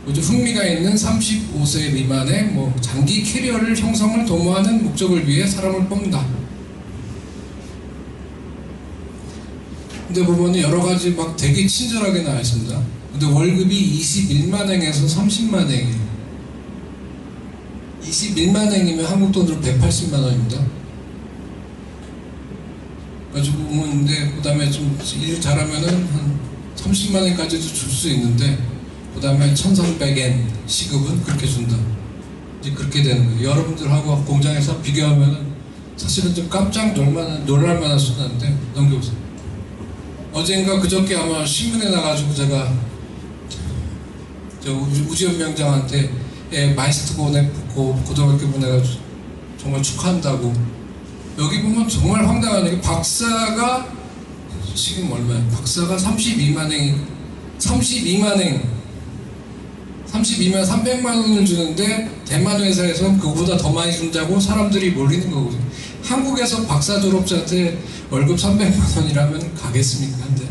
흥미가 있는 35세 미만의 뭐 장기 캐리어를 형성을 도모하는 목적을 위해 사람을 뽑는다. 근데 보면 여러 가지 막 되게 친절하게 나와 있습니다. 근데 월급이 21만행에서 30만행이에요. 21만행이면 한국 돈으로 180만 원입니다. 가지고 보는데 그다음에 좀 일 잘하면은 한 30만행까지도 줄 수 있는데, 그 다음에 1300엔 시급은 그렇게 준다. 이제 그렇게 되는 거예요. 여러분들하고 공장에서 비교하면은 사실은 좀 깜짝 놀랄만한 수단인데, 넘겨보세요. 어젠가 그저께 아마 신문에 나가지고 제가 우지연 명장한테 마이스트 고등학교 보내가지고 정말 축하한다고. 여기 보면 정말 황당한 게 박사가 지금 얼마야? 박사가 32만행 32만 300만 원을 주는데 대만 회사에서는 그거보다 더 많이 준다고 사람들이 몰리는 거거든요. 한국에서 박사 졸업자한테 월급 300만 원이라면 가겠습니까? 근데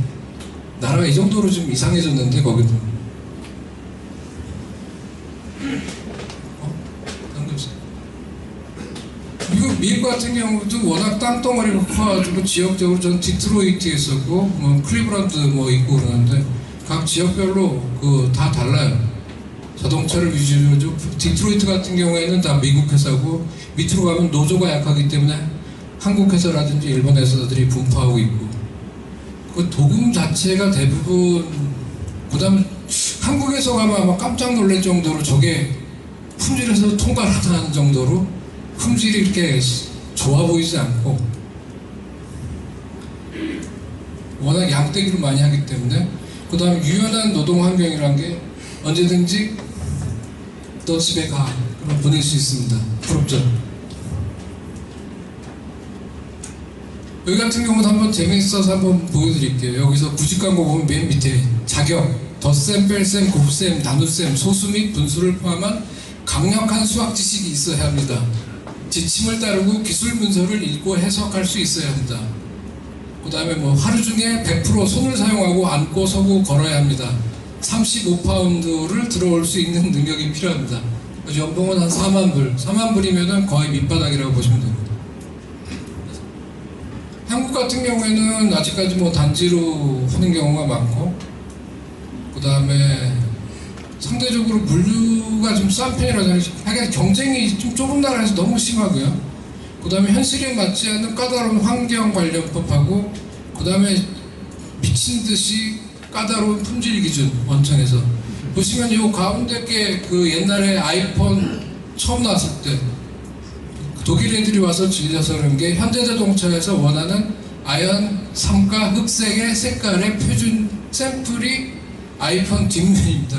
나라가 이 정도로 좀 이상해졌는데 거기도. 미국 같은 경우도 워낙 땅덩어리가 커가지고 지역적으로 전 디트로이트에 있었고 뭐 클리브랜드 뭐 있고 그러는데 각 지역별로 그 다 달라요. 자동차를 위주로 디트로이트 같은 경우에는 다 미국 회사고, 밑으로 가면 노조가 약하기 때문에 한국 회사라든지 일본 회사들이 분포하고 있고, 그 도금 자체가 대부분, 그다음에 한국에서 가면 아마 깜짝 놀랄 정도로 저게 품질에서 통과를 하는 정도로 품질이 이렇게 좋아 보이지 않고, 워낙 양떼기로 많이 하기 때문에, 그 다음에 유연한 노동 환경이라는 게 언제든지 너 집에 가 그럼 보낼 수 있습니다. 부럽죠? 여기 같은 경우는 한번 재미있어서 한번 보여드릴게요. 여기서 구직 광고 보면 맨 밑에 자격, 덧셈, 뺄셈, 곱셈, 나눗셈, 소수 및 분수를 포함한 강력한 수학 지식이 있어야 합니다. 지침을 따르고 기술 문서를 읽고 해석할 수 있어야 한다. 그 다음에 뭐 하루 중에 100% 손을 사용하고 앉고 서고 걸어야 합니다. 35파운드를 들어올 수 있는 능력이 필요합니다. 연봉은 한 4만 불, 4만 불이면 거의 밑바닥이라고 보시면 됩니다. 한국 같은 경우에는 아직까지 뭐 단지로 하는 경우가 많고, 그 다음에 상대적으로 물류가 좀 싼 편이라서 하여간 경쟁이 좀 좁은 나라에서 너무 심하고요. 그 다음에 현실에 맞지 않는 까다로운 환경 관련법하고, 그 다음에 미친 듯이 까다로운 품질 기준 원청에서 보시면 요 가운데 게 그 옛날에 아이폰 처음 나왔을 때 독일 애들이 와서 질려서 그런 게 현대자동차에서 원하는 아연 삼가 흑색의 색깔의 표준 샘플이 아이폰 뒷면입니다.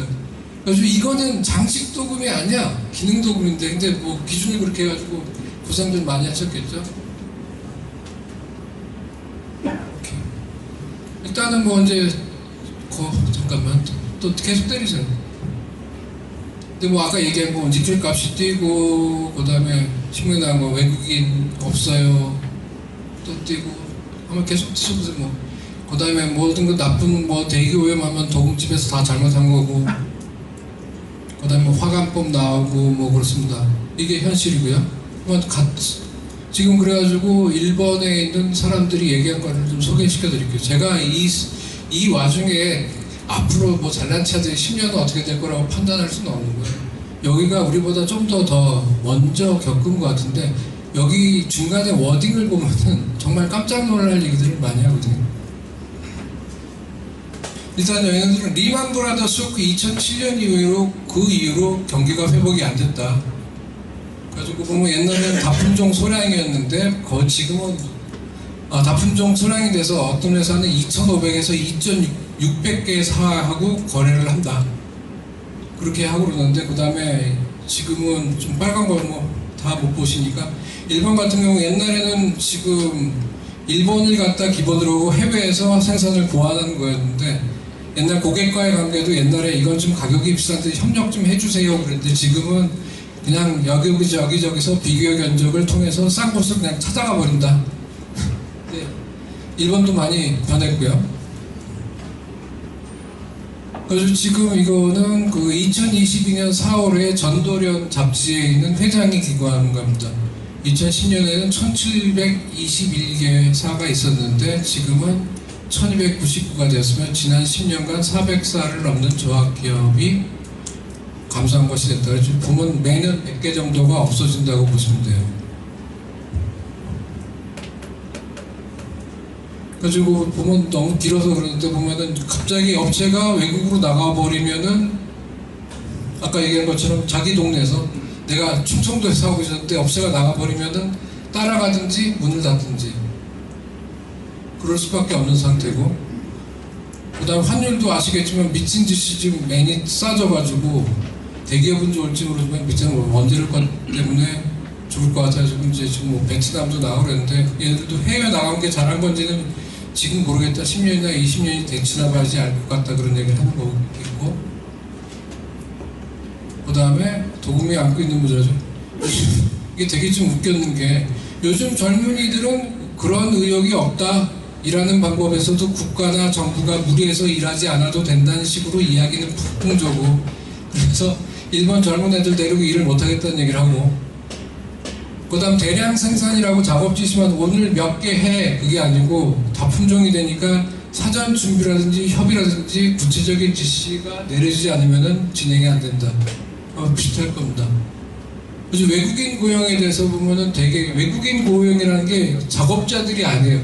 그래서 이거는 장식 도금이 아니야, 기능 도금인데, 근데 뭐 기준을 그렇게 해가지고 고생들 많이 하셨겠죠. 이렇게. 일단은 뭐 이제 잠깐만 또 계속 때리세요. 근데 뭐 아까 얘기한 거 니켈 값이 뛰고, 그 다음에 신문에 나온 거 외국인 없어요 또 뛰고, 한번 계속 치셔보세요. 뭐 그 다음에 모든 거 나쁜 뭐 대기 오염하면 도금집에서 다 잘못한 거고, 그 다음에 뭐 화관법 나오고 뭐 그렇습니다. 이게 현실이고요. 지금 그래가지고 일본에 있는 사람들이 얘기한 거를 좀 소개시켜 드릴게요. 제가 이 와중에 앞으로 뭐 잘난 차들이 10년은 어떻게 될 거라고 판단할 수는 없는 거예요. 여기가 우리보다 좀 더 먼저 겪은 것 같은데, 여기 중간에 워딩을 보면은 정말 깜짝 놀랄 얘기들을 많이 하거든요. 일단 얘네들은 리만 브라더스 쇼크 2007년 이후로 그 이후로 경기가 회복이 안 됐다. 그래가지고 보면 옛날에는 다품종 소량이었는데 지금은 다품종 소량이 돼서 어떤 회사는 2,500에서 2,600개 사하고 거래를 한다. 그렇게 하고 그러는데, 그 다음에 지금은 좀 빨간 거 뭐 다 못 보시니까, 일본 같은 경우 옛날에는 지금 일본을 갖다 기본으로 해외에서 생산을 보완하는 거였는데, 옛날 고객과의 관계도 옛날에 이건 좀 가격이 비싼데 협력 좀 해주세요 그랬는데, 지금은 그냥 여기저기서 비교 견적을 통해서 싼 곳을 그냥 찾아가 버린다. 네, 일본도 많이 변했고요. 그래서 지금 이거는 그 2022년 4월에 전도련 잡지에 있는 회장이 기고한 겁니다. 2010년에는 1721개 사가 있었는데 지금은 1299가 되었으면 지난 10년간 400사를 넘는 조합기업이 감소한 것이 됐다. 그래서 보면 매년 100개 정도가 없어진다고 보시면 돼요. 그래가지고 보면 너무 길어서 그러는데, 보면은 갑자기 업체가 외국으로 나가버리면은 아까 얘기한 것처럼 자기 동네에서 내가 충청도에서 하고 있었는데 업체가 나가버리면은 따라가든지 문을 닫든지 그럴 수밖에 없는 상태고, 그 다음 환율도 아시겠지만 미친 듯이 지금 많이 싸져가지고 대기업은 좋을지 모르지만 밑에는 원재료 것 때문에 죽을 것 같아서 지금 뭐 베트남도 나오고 그랬는데, 얘네들도 해외 나간 게 잘한 건지는 지금 모르겠다. 10년이나 20년이 지나봐야지 알 것 같다. 그런 얘기를 하는 거겠고, 그 다음에 도금이 안고 있는 문제죠. 이게 되게 좀 웃겼는 게, 요즘 젊은이들은 그런 의욕이 없다 일하는 방법에서도 국가나 정부가 무리해서 일하지 않아도 된다는 식으로 이야기는 풍조고, 그래서 일본 젊은 애들 데리고 일을 못하겠다는 얘기를 하고, 그 다음 대량 생산이라고 작업지시면 오늘 몇 개 해, 그게 아니고 다품종이 되니까 사전 준비라든지 협의라든지 구체적인 지시가 내려지지 않으면 진행이 안 된다. 비슷할 겁니다. 그래서 외국인 고용에 대해서 보면은 되게, 외국인 고용이라는 게 작업자들이 아니에요.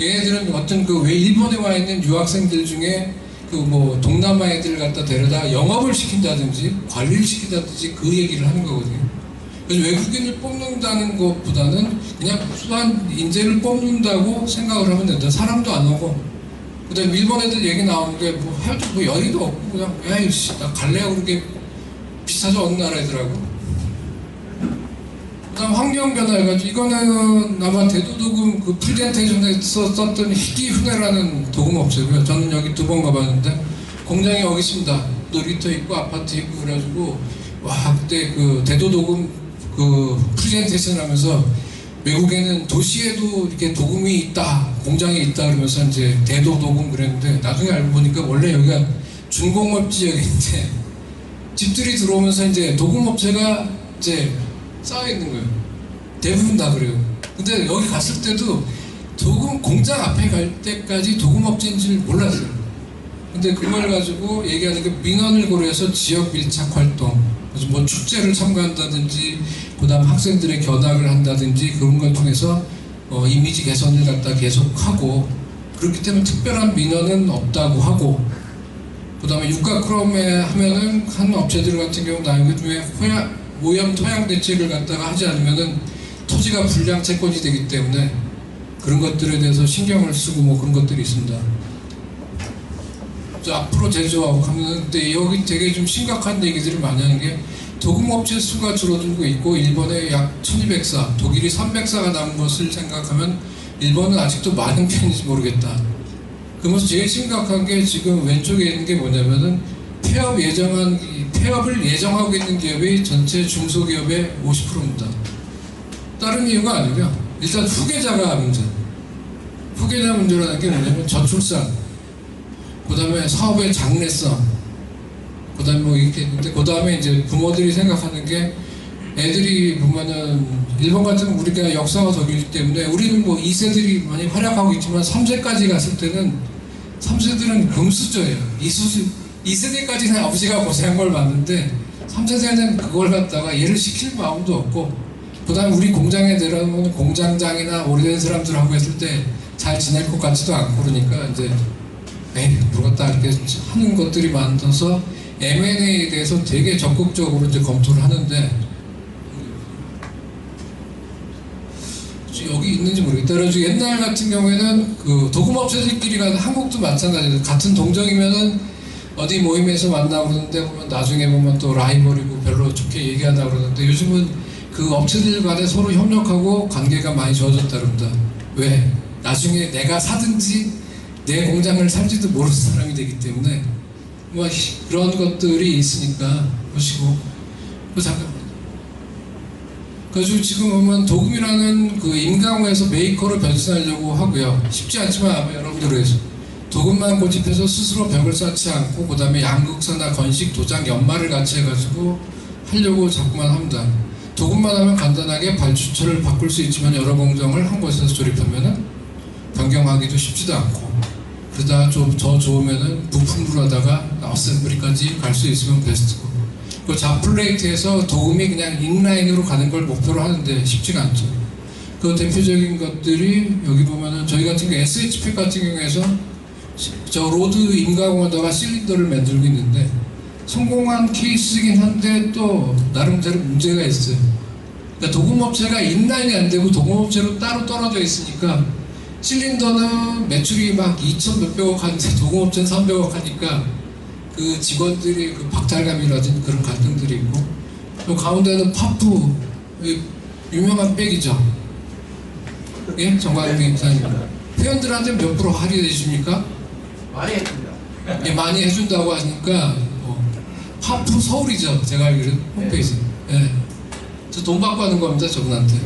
얘네들은 어떤 그 왜 일본에 와 있는 유학생들 중에 그 뭐 동남아 애들 갖다 데려다 영업을 시킨다든지 관리를 시킨다든지 그 얘기를 하는 거거든요. 그래서 외국인을 뽑는다는 것보다는 그냥 수한 인재를 뽑는다고 생각을 하면 된다. 사람도 안 오고, 그 다음에 일본 애들 얘기 나오는 게 뭐 해도 뭐 여의도 없고 그냥 야이씨 나 갈래요. 그렇게 비싸죠 어느 나라 애들하고. 그 다음 환경변화 해가지고, 이거는 아마 대도도금 그 프레젠테이션에서 썼던 희귀훈해라는 도금업체고요. 저는 여기 2번 가봤는데 공장이 여기 있습니다. 놀이터 있고 아파트 있고 그래가지고 와, 그때 그 대도도금 그 프레젠테이션 하면서 외국에는 도시에도 이렇게 도금이 있다, 공장이 있다 그러면서 이제 대도도금 그랬는데 나중에 알고 보니까 원래 여기가 중공업 지역인데 집들이 들어오면서 이제 도금업체가 이제 쌓여 있는 거예요. 대부분 다 그래요. 근데 여기 갔을 때도 도금 공장 앞에 갈 때까지 도금업체인 줄 몰랐어요. 근데 그걸 가지고 얘기하니까 민원을 고려해서 지역 밀착 활동, 그래서 뭐 축제를 참가한다든지, 그다음 학생들의 견학을 한다든지 그런 걸 통해서 이미지 개선을 갖다 계속하고, 그렇기 때문에 특별한 민원은 없다고 하고, 그다음에 유가 크롬에 하면은 한 업체들 같은 경우 나 요즘에 오염 토양 대책을 갖다가 하지 않으면은 토지가 불량 채권이 되기 때문에 그런 것들에 대해서 신경을 쓰고 뭐 그런 것들이 있습니다. 앞으로 제조업 하면 근데 여기 되게 좀 심각한 얘기들을 많이 하는 게 도금업체 수가 줄어들고 있고 일본에 약 1200사, 독일이 300사가 남은 것을 생각하면 일본은 아직도 많은 편인지 모르겠다. 그러면서 제일 심각한 게 지금 왼쪽에 있는 게 뭐냐면은 폐업을 예정하고 있는 기업이 전체 중소기업의 50%입니다. 다른 이유가 아니고요. 일단 후계자가 문제. 후계자 문제라는 게 뭐냐면 저출산, 그 다음에 사업의 장래성, 그 다음에 뭐 이렇게 있는데, 그 다음에 이제 부모들이 생각하는 게 애들이 보면은 일본 같은 우리가 역사가 더 길기 때문에 우리는 뭐 2세들이 많이 활약하고 있지만 3세까지 갔을 때는 3세들은 금수저예요. 2세대까지는 아버지가 고생한 걸 봤는데 3세대는 그걸 갖다가 이해를 시킬 마음도 없고, 그 다음에 우리 공장에 내려오면 공장장이나 오래된 사람들하고 했을 때 잘 지낼 것 같지도 않고 그러니까 이제 에이 모르겠다 이렇게 하는 것들이 많아서 M&A에 대해서 되게 적극적으로 이제 검토를 하는데, 여기 있는지 모르겠다. 그래서 옛날 같은 경우에는 그 도금업체들끼리가 한국도 마찬가지예요. 같은 동정이면은 어디 모임에서 만나고 그러는데 보면 나중에 보면 또 라이벌이고 별로 좋게 얘기하나 그러는데, 요즘은 그 업체들 간에 서로 협력하고 관계가 많이 좋아졌다 그럽니다. 왜? 나중에 내가 사든지 내 공장을 살지도 모르는 사람이 되기 때문에 뭐 그런 것들이 있으니까 보시고. 잠깐. 그래서 지금 보면 도금이라는 그 임강호에서 메이커로 변신하려고 하고요. 쉽지 않지만 아마 여러분들 위해서 도금만 고집해서 스스로 벽을 쌓지 않고 그 다음에 양극사나 건식, 도장, 연마를 같이 해가지고 하려고 자꾸만 합니다. 도금만 하면 간단하게 발주처를 바꿀 수 있지만 여러 공정을 한 곳에서 조립하면은 변경하기도 쉽지도 않고, 그러다가 좀 더 좋으면은 부품으로 하다가 어셈블리까지 갈 수 있으면 베스트고, 그 잡플레이트에서 도금이 그냥 인라인으로 가는 걸 목표로 하는데 쉽지가 않죠. 그 대표적인 것들이 여기 보면은 저희 같은 경우 SHP 같은 경우에서 저 로드 임가공에다가 실린더를 만들고 있는데 성공한 케이스이긴 한데 또 나름대로 문제가 있어요. 그러니까 도금업체가 인라인이 안 되고 도금업체로 따로 떨어져 있으니까 실린더는 매출이 막 2천 몇백억 하는데 도금업체는 300억 하니까 그 직원들이 그 박탈감이라든지 그런 갈등들이 있고, 또 가운데는 파프, 유명한 백이죠. 예? 정광훈 임사님. 회원들한테 몇 프로 할인해 주십니까? 많이 해줍니다. 예, 많이 해준다고 하니까 파프 서울이죠. 제가 알기로는 홈페이지. 예. 저 돈 받고 하는 겁니다. 저분한테.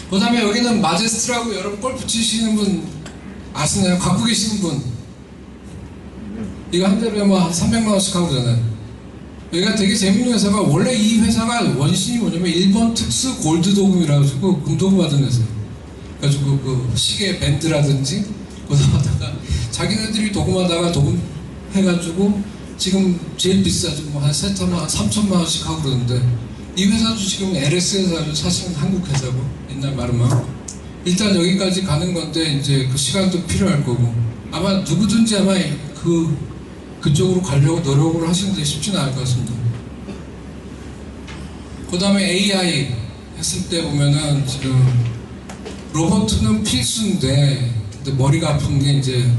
그 다음에 여기는 마제스트라고 여러분 골프 치시는 분 아시나요? 갖고 계시는 분. 이거 한 대로에 뭐 300만 원씩 하고 그러잖아요. 여기가 되게 재밌는 회사가, 원래 이 회사가 원신이 뭐냐면 일본 특수 골드 도금이라 가지고 금도금 받은 회사예요. 그래가지고 그 시계 밴드라든지 그러다가 자기네들이 도금하다가 도금 해가지고 지금 제일 비싸죠. 뭐 한 세트만 한 3천만 원씩 하고 그러는데, 이 회사도 지금 LS 회사죠. 사실은 한국 회사고 옛날 말로만 일단 여기까지 가는 건데 이제 그 시간도 필요할 거고, 아마 누구든지 아마 그쪽으로 가려고 노력을 하시는데 쉽지는 않을 것 같습니다. 그 다음에 AI 했을 때 보면은 지금 로봇은 필수인데, 근데 머리가 아픈 게 이제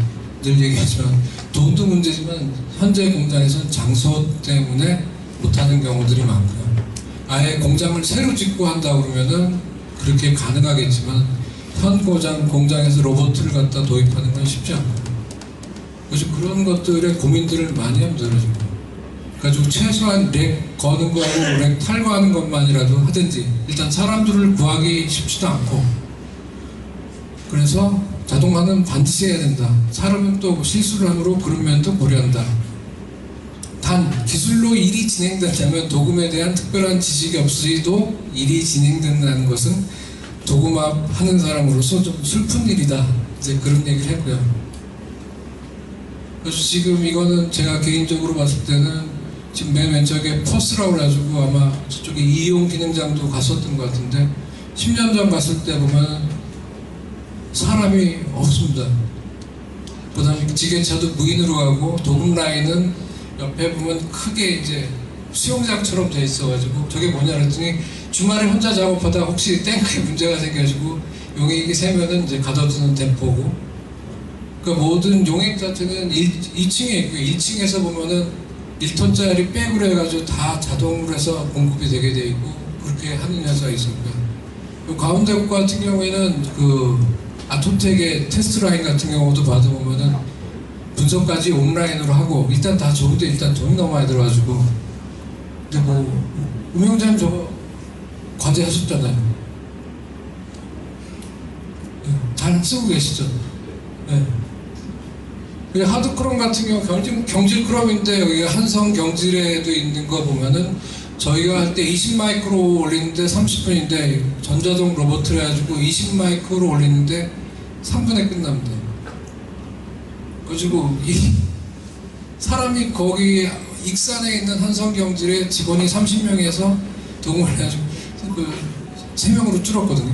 늘 얘기하지만 돈도 문제지만 현재 공장에서는 장소 때문에 못하는 경우들이 많고요. 아예 공장을 새로 짓고 한다 그러면은 그렇게 가능하겠지만 현 공장에서 로봇을 갖다 도입하는 건 쉽지 않고, 그래서 그런 것들에 고민들을 많이 합니다. 지금. 그래가지고 최소한 렉 거는 거하고 렉 탈거하는 것만이라도 하든지 일단 사람들을 구하기 쉽지도 않고, 그래서 자동화는 반드시 해야 된다. 사람은 또 실수를 함으로 그런 면도 고려한다. 단 기술로 일이 진행된다면 도금에 대한 특별한 지식이 없이도 일이 진행된다는 것은 도금합 하는 사람으로서 좀 슬픈 일이다. 이제 그런 얘기를 했고요. 그래서 지금 이거는 제가 개인적으로 봤을 때는 지금 맨 왼쪽에 퍼스라고 해가지고 아마 저쪽에 이용 기능장도 갔었던 것 같은데 10년 전 갔을 때 보면 사람이 없습니다. 그 다음에 지게차도 무인으로 가고 도금 라인은 옆에 보면 크게 이제 수영장처럼 돼 있어가지고 저게 뭐냐 그랬더니 주말에 혼자 작업하다가 혹시 탱크에 문제가 생겨가지고 용액이 새면은 이제 가둬두는 대포고, 그 모든 용액 자체는 2층에 있고요. 1층에서 보면은 1톤짜리 백으로 해가지고 다 자동으로 해서 공급이 되게 돼 있고 그렇게 하는 회사가 있었고요. 가운데 것 같은 경우에는 그 아토텍의 테스트 라인 같은 경우도 받아보면은 분석까지 온라인으로 하고 일단 다 좋은데 일단 돈이 너무 많이 들어가지고, 근데 뭐 운영자님 저거 과제 하셨잖아요. 잘 쓰고 계시죠? 네. 하드크롬 같은 경우 경질 크롬인데 여기 한성 경질에도 있는 거 보면은 저희가 할 때 20 마이크로 올리는데 30분인데 전자동 로봇을 해가지고 20 마이크로 올리는데 3분에 끝납니다. 그리고 이 사람이 거기 익산에 있는 한성 경질에 직원이 30명에서 동원을 해가지고 그 3명으로 줄었거든요.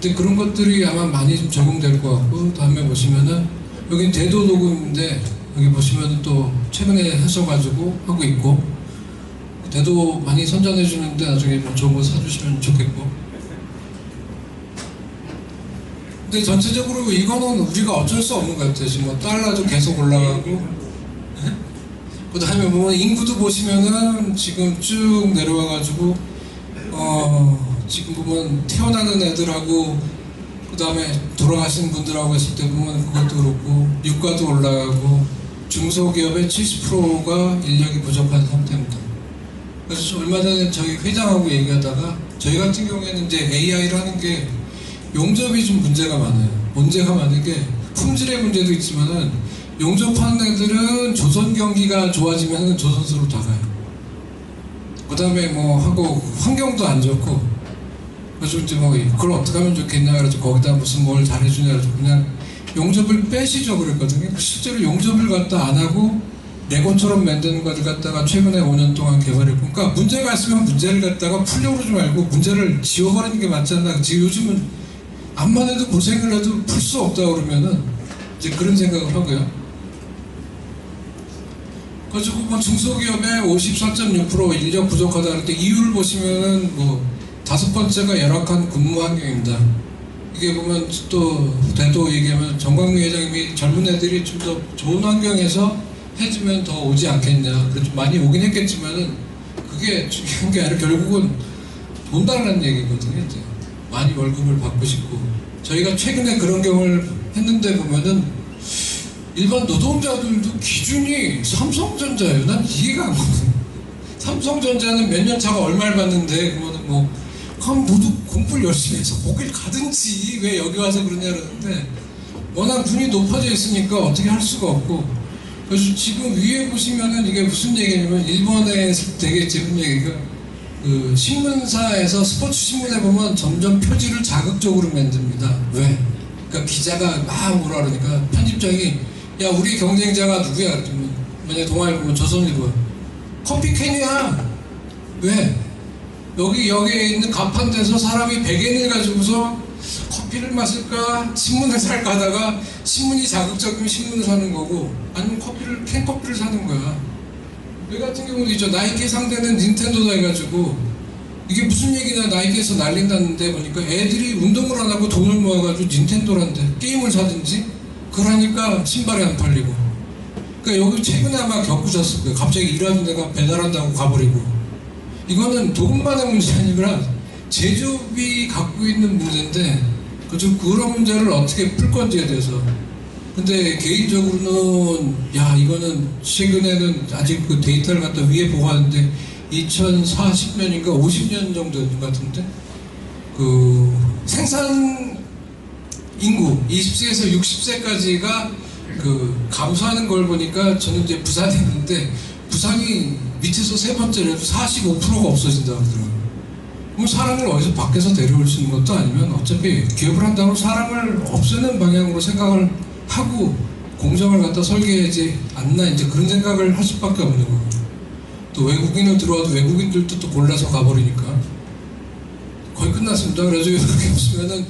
근데 그런 것들이 아마 많이 좀 적용될 것 같고, 다음에 보시면은 여긴 대도 녹음인데 여기 보시면은 또 최근에 하셔가지고 하고 있고, 대도 많이 선전해 주는데 나중에 뭐 좋은 거 사주시면 좋겠고. 근데 전체적으로 이거는 우리가 어쩔 수 없는 것 같아요. 지금 뭐 달러도 계속 올라가고, 그 다음에 보면 인구도 보시면은 지금 쭉 내려와가지고 지금 보면 태어나는 애들하고 그 다음에 돌아가신 분들하고 했을 때 보면 그것도 그렇고 유가도 올라가고 중소기업의 70%가 인력이 부족한 상태입니다. 그래서 얼마 전에 저희 회장하고 얘기하다가 저희 같은 경우에는 이제 AI를 하는 게 용접이 좀 문제가 많아요. 문제가 많은 게 품질의 문제도 있지만은 용접하는 애들은 조선 경기가 좋아지면 조선소로 다 가요. 그 다음에 뭐 하고 환경도 안 좋고, 그래서 이제 뭐 그걸 어떻게 하면 좋겠냐 그래서 거기다 무슨 뭘 잘해주냐 그래서 그냥 용접을 빼시죠 그랬거든요. 실제로 용접을 갖다 안 하고 레고처럼 만드는 것을 갖다가 최근에 5년 동안 개발했고, 그러니까 문제가 있으면 문제를 갖다가 풀려고 그러지 말고 문제를 지워버리는 게 맞지 않나. 지금 요즘은 암만 해도 고생을 해도 풀 수 없다 그러면은 이제 그런 생각을 하고요. 그래서 뭐 중소기업의 54.6% 인력 부족하다 할 때 이유를 보시면은 뭐 5번째가 열악한 근무 환경입니다. 이게 보면 또 대도 얘기하면 정광미 회장님이 젊은 애들이 좀 더 좋은 환경에서 해주면 더 오지 않겠냐. 그래서 많이 오긴 했겠지만은 그게 중요한 게 아니라 결국은 돈 달라는 얘기거든요. 이제 많이 월급을 받고 싶고, 저희가 최근에 그런 경험을 했는데 보면은 일반 노동자들도 기준이 삼성전자예요. 난 이해가 안 가거든요. 삼성전자는 몇 년 차가 얼마를 받는데 그러면 뭐 그럼 모두 공부를 열심히 해서 거길 가든지 왜 여기 와서 그러냐 그러는데 워낙 눈이 높아져 있으니까 어떻게 할 수가 없고, 그래서 지금 위에 보시면은 이게 무슨 얘기냐면 일본에서 되게 재밌는 얘기가 그 신문사에서 스포츠 신문에 보면 점점 표지를 자극적으로 만듭니다. 왜? 그러니까 기자가 막 뭐라 그러니까 편집장이 야 우리 경쟁자가 누구야? 만약에 동아일 보면 조선일보야. 커피캔이야. 왜? 여기에 있는 간판대에서 사람이 100엔을 가지고서 커피를 마실까 신문을 살까 하다가 신문이 자극적이면 신문을 사는 거고 아니면 캔커피를 사는 거야. 여기 같은 경우도 있죠. 나이키 상대는 닌텐도다 해가지고 이게 무슨 얘기냐, 나이키에서 난리 났는데 보니까 애들이 운동을 안 하고 돈을 모아가지고 닌텐도란데 게임을 사든지 그러니까 신발이 안 팔리고. 그러니까 여기 최근에 아마 겪으셨을 거예요. 갑자기 일하는 데가 배달한다고 가버리고. 이거는 도금만의 문제 아니라 제조업이 갖고 있는 문제인데 그런 문제를 어떻게 풀 건지에 대해서 근데 개인적으로는 야 이거는 최근에는 아직 그 데이터를 갖다 위에 보고하는데 2040년인가 50년 정도 된 것 같은데 그 생산 인구 20세에서 60세까지가 그 감소하는 걸 보니까 저는 이제 부산에 있는데 부산이 밑에서 세 번째로 45%가 없어진다고 하더라고요. 그럼 사람을 어디서 밖에서 데려올 수 있는 것도 아니면 어차피 기업을 한다고 사람을 없애는 방향으로 생각을 하고 공장을 갖다 설계하지 않나 이제 그런 생각을 할 수밖에 없는 거예요. 또 외국인을 들어와도 외국인들도 또 골라서 가버리니까 거의 끝났습니다. 그래서 이렇게 보시면은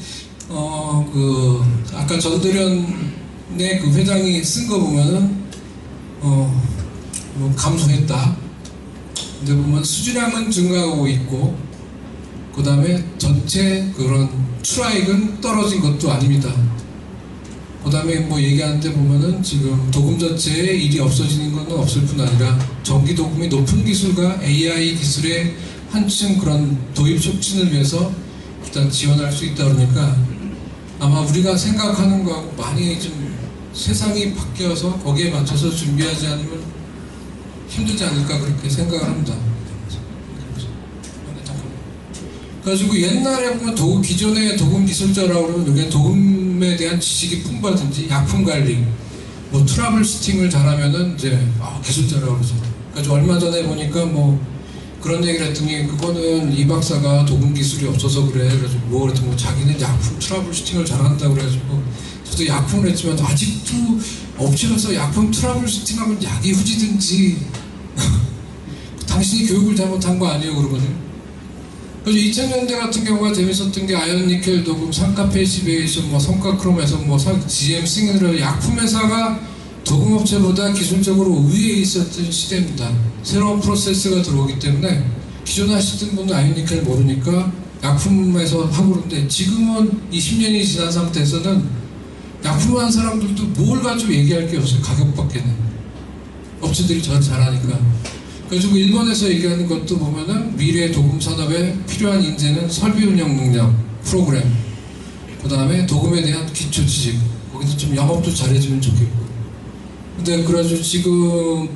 그 아까 전대련의 그 회장이 쓴 거 보면은 뭐 감소했다. 근데 보면 수주량은 증가하고 있고 그 다음에 전체 그런 출하액은 떨어진 것도 아닙니다. 그 다음에 뭐 얘기하는데 보면은 지금 도금 자체에 일이 없어지는 건 없을 뿐 아니라 전기 도금이 높은 기술과 AI 기술의 한층 그런 도입 촉진을 위해서 일단 지원할 수 있다 그러니까 아마 우리가 생각하는 거하고 많이 좀 세상이 바뀌어서 거기에 맞춰서 준비하지 않으면 힘들지 않을까 그렇게 생각을 합니다. 그래가지고 옛날에 보면 기존의 도금 기술자라고 그러면 여기 도금에 대한 지식이 풍부하든지 약품 관리, 뭐 트러블 슈팅을 잘하면은 이제 기술자라고 그러죠. 그래서 얼마 전에 보니까 뭐 그런 얘기를 했더니 그거는 이 박사가 도금 기술이 없어서 그래. 그래가지고 뭐 그랬더니 뭐 자기는 약품 트러블 슈팅을 잘한다고 그래가지고 저도 약품을 했지만 아직도 업체 가서 약품 트러블 슈팅하면 약이 후지든지 당신이 교육을 잘못한 거 아니에요 그러거든요. 그래서 2000년대 같은 경우가 재밌었던 게 아연 니켈 도금, 상가 패시베이션, 뭐 성과 크롬에서 뭐 GM 싱으로 약품 회사가 도금 업체보다 기술적으로 위에 있었던 시대입니다. 새로운 프로세스가 들어오기 때문에 기존에 하시던 분은 아연 니켈 모르니까 약품에서 하고 그러는데 지금은 20년이 지난 상태에서는 약품한 사람들도 뭘 가지고 얘기할 게 없어요. 가격밖에는. 업체들이 잘하니까. 그래서 일본에서 얘기하는 것도 보면은 미래 도금 산업에 필요한 인재는 설비 운영 능력, 프로그램, 그 다음에 도금에 대한 기초 지식, 거기서 좀 영업도 잘해주면 좋겠고. 근데 그래가지고 지금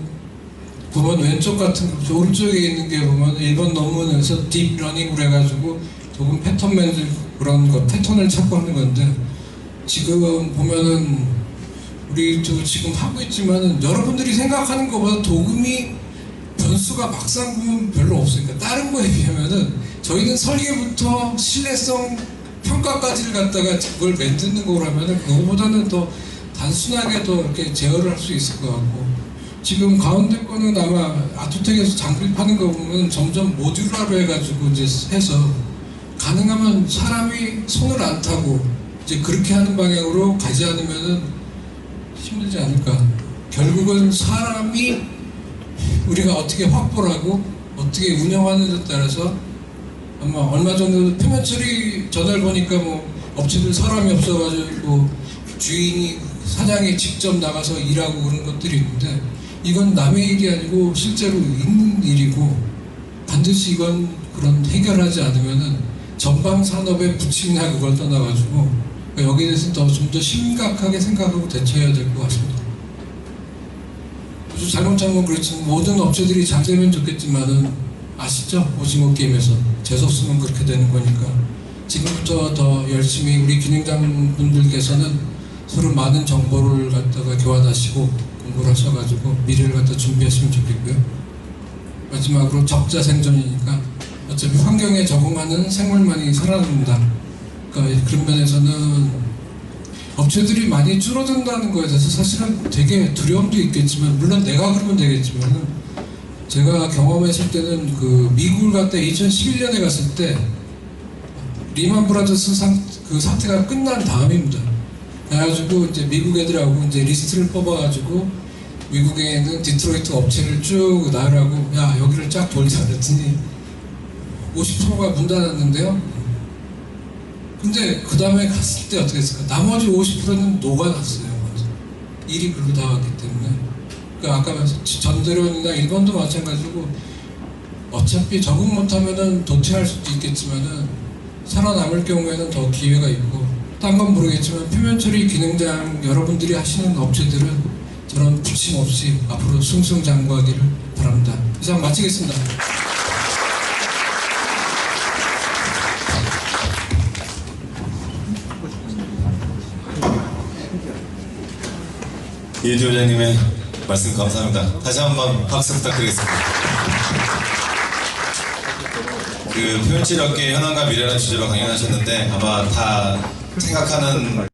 보면 왼쪽 같은 거, 오른쪽에 있는 게 보면 일본 논문에서 딥러닝을 해가지고 도금 패턴 만들 그런 거, 패턴을 찾고 하는 건데 지금 보면은 우리도 지금 하고 있지만은 여러분들이 생각하는 것보다 도금이 변수가 막상 보면 별로 없으니까 다른 거에 비하면은 저희는 설계부터 신뢰성 평가까지를 갖다가 그걸 만드는 거라면은 그거보다는 더 단순하게 더 이렇게 제어를 할 수 있을 것 같고 지금 가운데 거는 아마 아토텍에서 장비 파는 거 보면 점점 모듈화로 해가지고 이제 해서 가능하면 사람이 손을 안 타고 이제 그렇게 하는 방향으로 가지 않으면은 힘들지 않을까. 결국은 사람이 우리가 어떻게 확보를 하고 어떻게 운영하는지에 따라서 아마 얼마 전에 표면 처리 전화를 보니까 뭐 업체들 사람이 없어가지고 주인이 사장이 직접 나가서 일하고 그런 것들이 있는데 이건 남의 일이 아니고 실제로 있는 일이고 반드시 이건 그런 해결하지 않으면은 전방 산업의 부침이나 그걸 떠나가지고 여기에 대해서 좀 더 심각하게 생각하고 대처해야 될 것 같습니다. 잘못하면 그렇지만 모든 업체들이 잘 되면 좋겠지만은 아시죠? 오징어 게임에서 재수없으면 그렇게 되는 거니까 지금부터 더 열심히 우리 기능장 분들께서는 서로 많은 정보를 갖다가 교환하시고 공부를 하셔가지고 미래를 갖다 준비하시면 좋겠고요. 마지막으로 적자 생존이니까 어차피 환경에 적응하는 생물만이 살아납니다. 그러니까 그런 면에서는 업체들이 많이 줄어든다는 거에 대해서 사실은 되게 두려움도 있겠지만 물론 내가 그러면 되겠지만 제가 경험했을 때는 그 미국을 갔다 2011년에 갔을 때 리만 브라더스 그 사태가 끝난 다음입니다. 그래가지고 이제 미국 애들하고 이제 리스트를 뽑아가지고 미국에 있는 디트로이트 업체를 쭉 나으라고 야 여기를 쫙 돌자 그랬더니 50%가 문 닫았는데요. 근데 그 다음에 갔을 때 어떻게 했을까? 나머지 50%는 녹아났어요. 일이 그렇게 다 왔기 때문에. 그러니까 아까 말씀 전대련이나 일본도 마찬가지고 어차피 적응 못하면은 도태할 수도 있겠지만은 살아남을 경우에는 더 기회가 있고 딴 건 모르겠지만 표면 처리 기능장 여러분들이 하시는 업체들은 저런 부침 없이 앞으로 승승장구하기를 바랍니다. 이상 마치겠습니다. 이혜주 회장님의 말씀 감사합니다. 다시 한번 박수 부탁드리겠습니다. 그 표현치료업계 현황과 미래라는 주제로 강연하셨는데 아마 다 생각하는